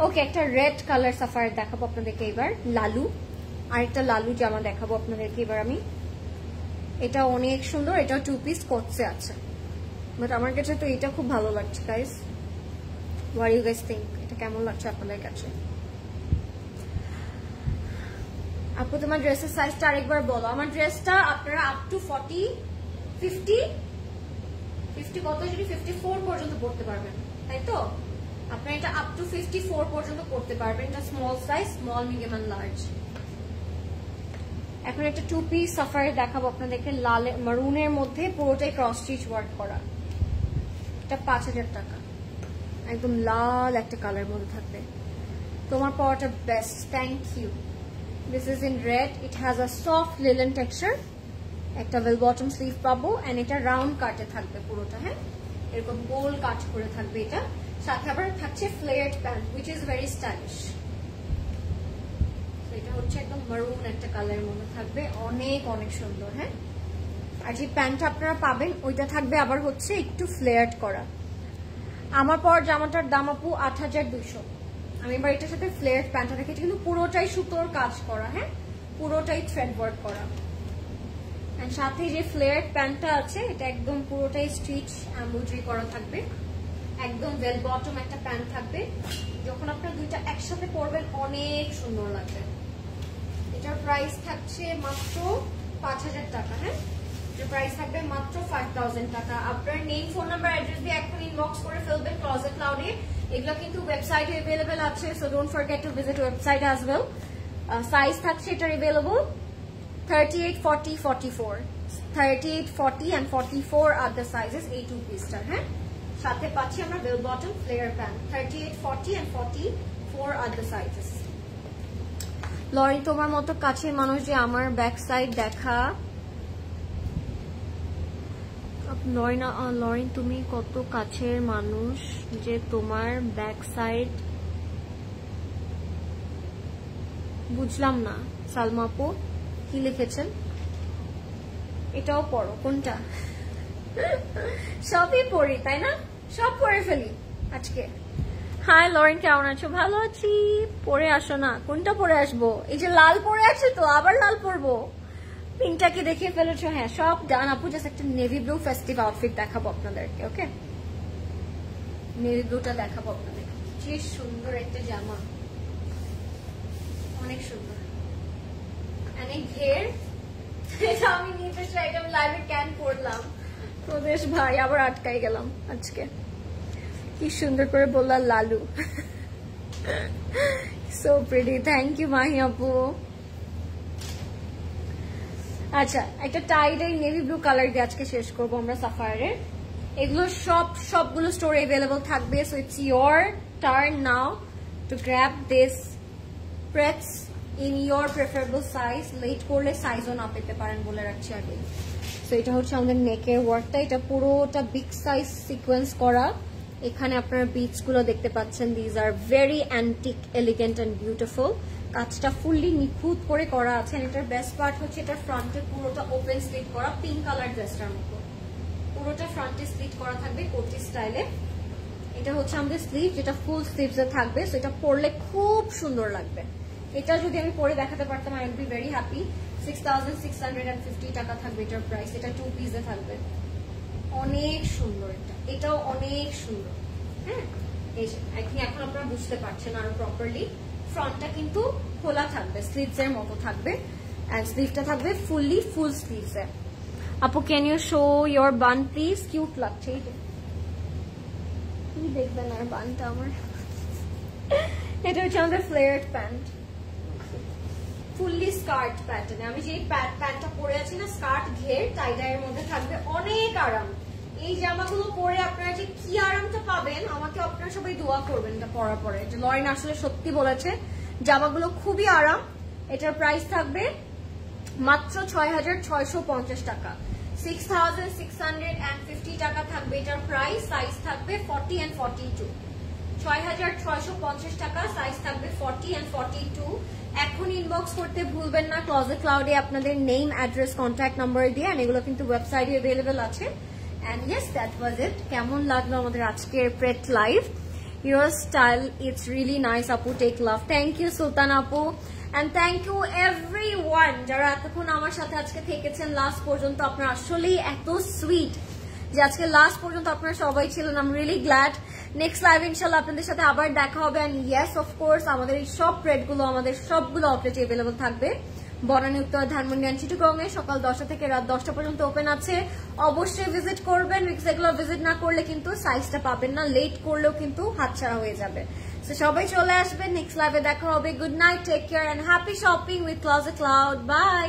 ওকে, একটা রেড কালার সাফায়ার দেখাবো আপনাদেরকে এবার, লালু। আরেকটা লালু জামা দেখাবো আপনাদেরকে এবার আমি। এটা অনেক সুন্দর, এটা 2 পিস কোটসে আছে, বাট আমার কাছে তো এটা খুব ভালো লাগছে guys. What you guys think, এটা কেমন লাগছে আপনাদের কাছে? আপু তোমার ড্রেসের সাইজটা আরেকবার বলো। আমার ড্রেসটা আপনারা আপ টু 40, 50 কত যদি 54 পর্যন্ত পড়তে পারবেন, তাই তো? আপনারা এটা আপ টু 54 পর্যন্ত পড়তে পারবেন। এটা small size, small, medium and large. এখন একটা 2 পিস সাফায়ার দেখাবো আপনাদেরকে, লাল মারুনের মধ্যে, পুরোটাই ক্রস স্টিচ ওয়ার্ক করা। এটা 5000 টাকা। একদম লাল একটা কালার মধ্যে থাকবে। তোমার পরাটা best, thank you. This is in red. It has a soft linen texture. একটা বেল বটম স্লিভ পাবো, এন্ড এটা রাউন্ড কাটে থাকবে পুরোটা। হ্যাঁ, এরকম গোল কাট করে থাকবে এটা। সাথে আবার থাকছে flared pants, which is very stylish. এটা হচ্ছে একদম মারুন একটা কালারের মধ্যে থাকবে, অনেক অনেক সুন্দর। হ্যাঁ, আর যে প্যান্টটা আপনারা পাবেন ওইটা থাকবে আবার হচ্ছে একটু ফ্লেয়ার্ড করা। আমার পর জামাটার দাম আপু 8200। আমি এবার এটার সাথে ফ্লেয়ার্ড প্যান্টটা রেখেছি, কিন্তু পুরোটাই সুতোর কাজ করা। হ্যাঁ, পুরোটাই থ্রেড ওয়ার্ক করা। এন্ড সাথে যে ফ্লেয়ার্ড প্যান্টটা আছে এটা একদম পুরোটাই স্টিচ এমব্রয়ডারি করা থাকবে। একদম বেল বটম একটা প্যান্ট থাকবে। যখন আপনারা দুইটা একসাথে পরবেন অনেক সুন্দর লাগবে। এটার প্রাইস থাকছে মাত্র 5000 টাকা। হ্যাঁ, এটার প্রাইস থাকবে মাত্র 5000 টাকা। আপনার নেম, ফোন নাম্বার, অ্যাড্রেস দিয়ে এখন ইনবক্স করে ফেলবেন ক্লজেট ক্লাউডে। এগুলো কিন্তু ওয়েবসাইটে अवेलेबल আছে, so don't forget to visit website as well. Size থাকছে এটার available 38, 40, 44। 38, 40 and 44 are the sizes এই 2 পিসটার। হ্যাঁ, সাথে পাচ্ছি আমরা bell bottom flare pant. 38, 40 and 44 are the sizes. Lori, তোমার মতো কাছের মানুষ যে আমার ব্যাক সাইড দেখা। লরিন, তুমি কত কাছের মানুষ যে তোমার ব্যাক সাইড। বুঝলাম না সালমা আপু কি লিখেছেন। এটাও পড়ো, কোনটা? সবই পড়ি তাই না, সব পড়ে ফেলি আজকে। হাই লরেন, কেমন আছো? ভালো আছি। পরে আসো না। কোনটা পরে আসবো? এই যে লাল পরে আছে তো, আবার লাল পরবো। পিঙ্কটা কি দেখিয়ে ফেলেছো? হ্যাঁ, সব ডান আপু। জাস্ট একটা নেভি ব্লু ফেস্টিভ আউটফিট দেখাবো আপনাদেরকে। ওকে, নেভি ব্লুটা দেখাবো আপনাদেরকে। কি সুন্দর একটা জামা, অনেক সুন্দর। অনেক ঘের। এটা আমি নিজে আইটেম লাইভে ক্যান পড়লাম। প্রদেশ ভাই আবার আটকাই গেলাম আজকে। কি সুন্দর করে বললাম Lalu. So pretty, thank you Mahi আপু। আচ্ছা, একটা tie dye navy blue colour দিয়ে আজকে শেষ করবো আমরা সাফায়ারের। এগুলো সবগুলো স্টোরে अवेलेबल থাকবে। So it's your turn now to grab this prets in your preferable size. Late করলে সাইজও না পেতে পারেন বলে রাখছি আগে। সো এটা হচ্ছে আমাদের নেকের ওয়ার্কটা। এটা পুরোটা বিগ সাইজ সিকোয়েন্স করা। এখানে আপনারা বিটস গুলো দেখতে পাচ্ছেন। These are very antique, elegant and beautiful. কাজটা ফুললি নিখুঁত করে করা আছে। এটার বেস্ট পার্ট হচ্ছে এটা ফ্রন্টে পুরোটা ওপেন স্লিট করা, পিঙ্ক কালার ড্রেসটার মতো পুরোটা ফ্রন্টে স্লিট করা থাকবে কোটি স্টাইলে। এটা হচ্ছে আমাদের স্লিভ, যেটা ফুল স্লিভস এ থাকবে। সো এটা পরলে খুব সুন্দর লাগবে। এটা যদি আমি পরে দেখাতে পারতাম I will be very happy. 6650 টাকা থাকবে এটার প্রাইস। এটা 2 পিসে থাকবে, অনেক সুন্দর। এটাও অনেক সুন্দর। হ্যাঁ, এই যে আই থিঙ্ক এখন আপনারা বুঝতে পারছেন আরো প্রপারলি। ফ্রন্টটা কিন্তু খোলা থাকবে, স্লিভস এর মতো থাকবে। এন্ড স্লিভটা থাকবে ফুললি ফুল স্লিভসে। আপু can you show your bun please? Cute লাগছে এই যে, কি দেখবেন আর বানটা আমার। এটা হচ্ছে আমাদের ফ্লেয়ার্ড প্যান্ট, ফুললি স্কার্ট প্যাটার্নে। আমি যে প্যান্টটা পরে আছি না, স্কার্ট ঘের টাইডাইয়ের মধ্যে থাকবে, অনেক আরাম। এই জামাগুলো পরে আপনারা যে কি আরামটা পাবেন, আমাকে আপনারা সবাই দোয়া করবেন এটা পরার পরে। যে লরেন আসলে সত্যি বলেছে, জামাগুলো খুবই আরাম। এটার প্রাইস থাকবে মাত্র 6,650 টাকা, 6,650 টাকা থাকবে এটার প্রাইস। সাইজ থাকবে 40 and 42, 6,650 টাকা, সাইজ থাকবে 40 and 42। এখন ইনবক্স করতে ভুলবেন না ক্লজেট ক্লাউডে আপনাদের নেম, অ্যাড্রেস, কন্ট্যাক্ট নাম্বার দিয়ে। এগুলো কিন্তু ওয়েবসাইটে অ্যাভেলেবেল আছে। And yes, that was it. কেমন লাগলো আমাদের আজকের প্রেট live? Your style, it's really nice আপু, take love. Thank you সুলতান আপু, and thank you everyone যারা এতক্ষণ আমার সাথে আজকে থেকেছেন লাস্ট পর্যন্ত। আপনারা আসলেই এত সুইট যে আজকে লাস্ট পর্যন্ত আপনারা সবাই ছিলেন। I'm really glad. Next live ইনশাল্লাহ আপনাদের সাথে আবার দেখা হবে। and yes of course আমাদের এই সব প্রেট গুলো আমাদের সবগুলো আউটলেটে অ্যাভেলেবল থাকবে। বনানী, উত্তর, ধানমন্ডি এন্ড চিটাগং এ সকাল 10টা থেকে রাত 10টা পর্যন্ত ওপেন আছে। অবশ্যই ভিজিট করবেন, এগুলো ভিজিট না করলে কিন্তু সাইজটা পাবেন না, লেট করলেও কিন্তু হাতছাড়া হয়ে যাবে। তো সবাই চলে আসবেন, নেক্সট লাইভে দেখা হবে। Good night, take care and happy shopping with Closet Cloud. By.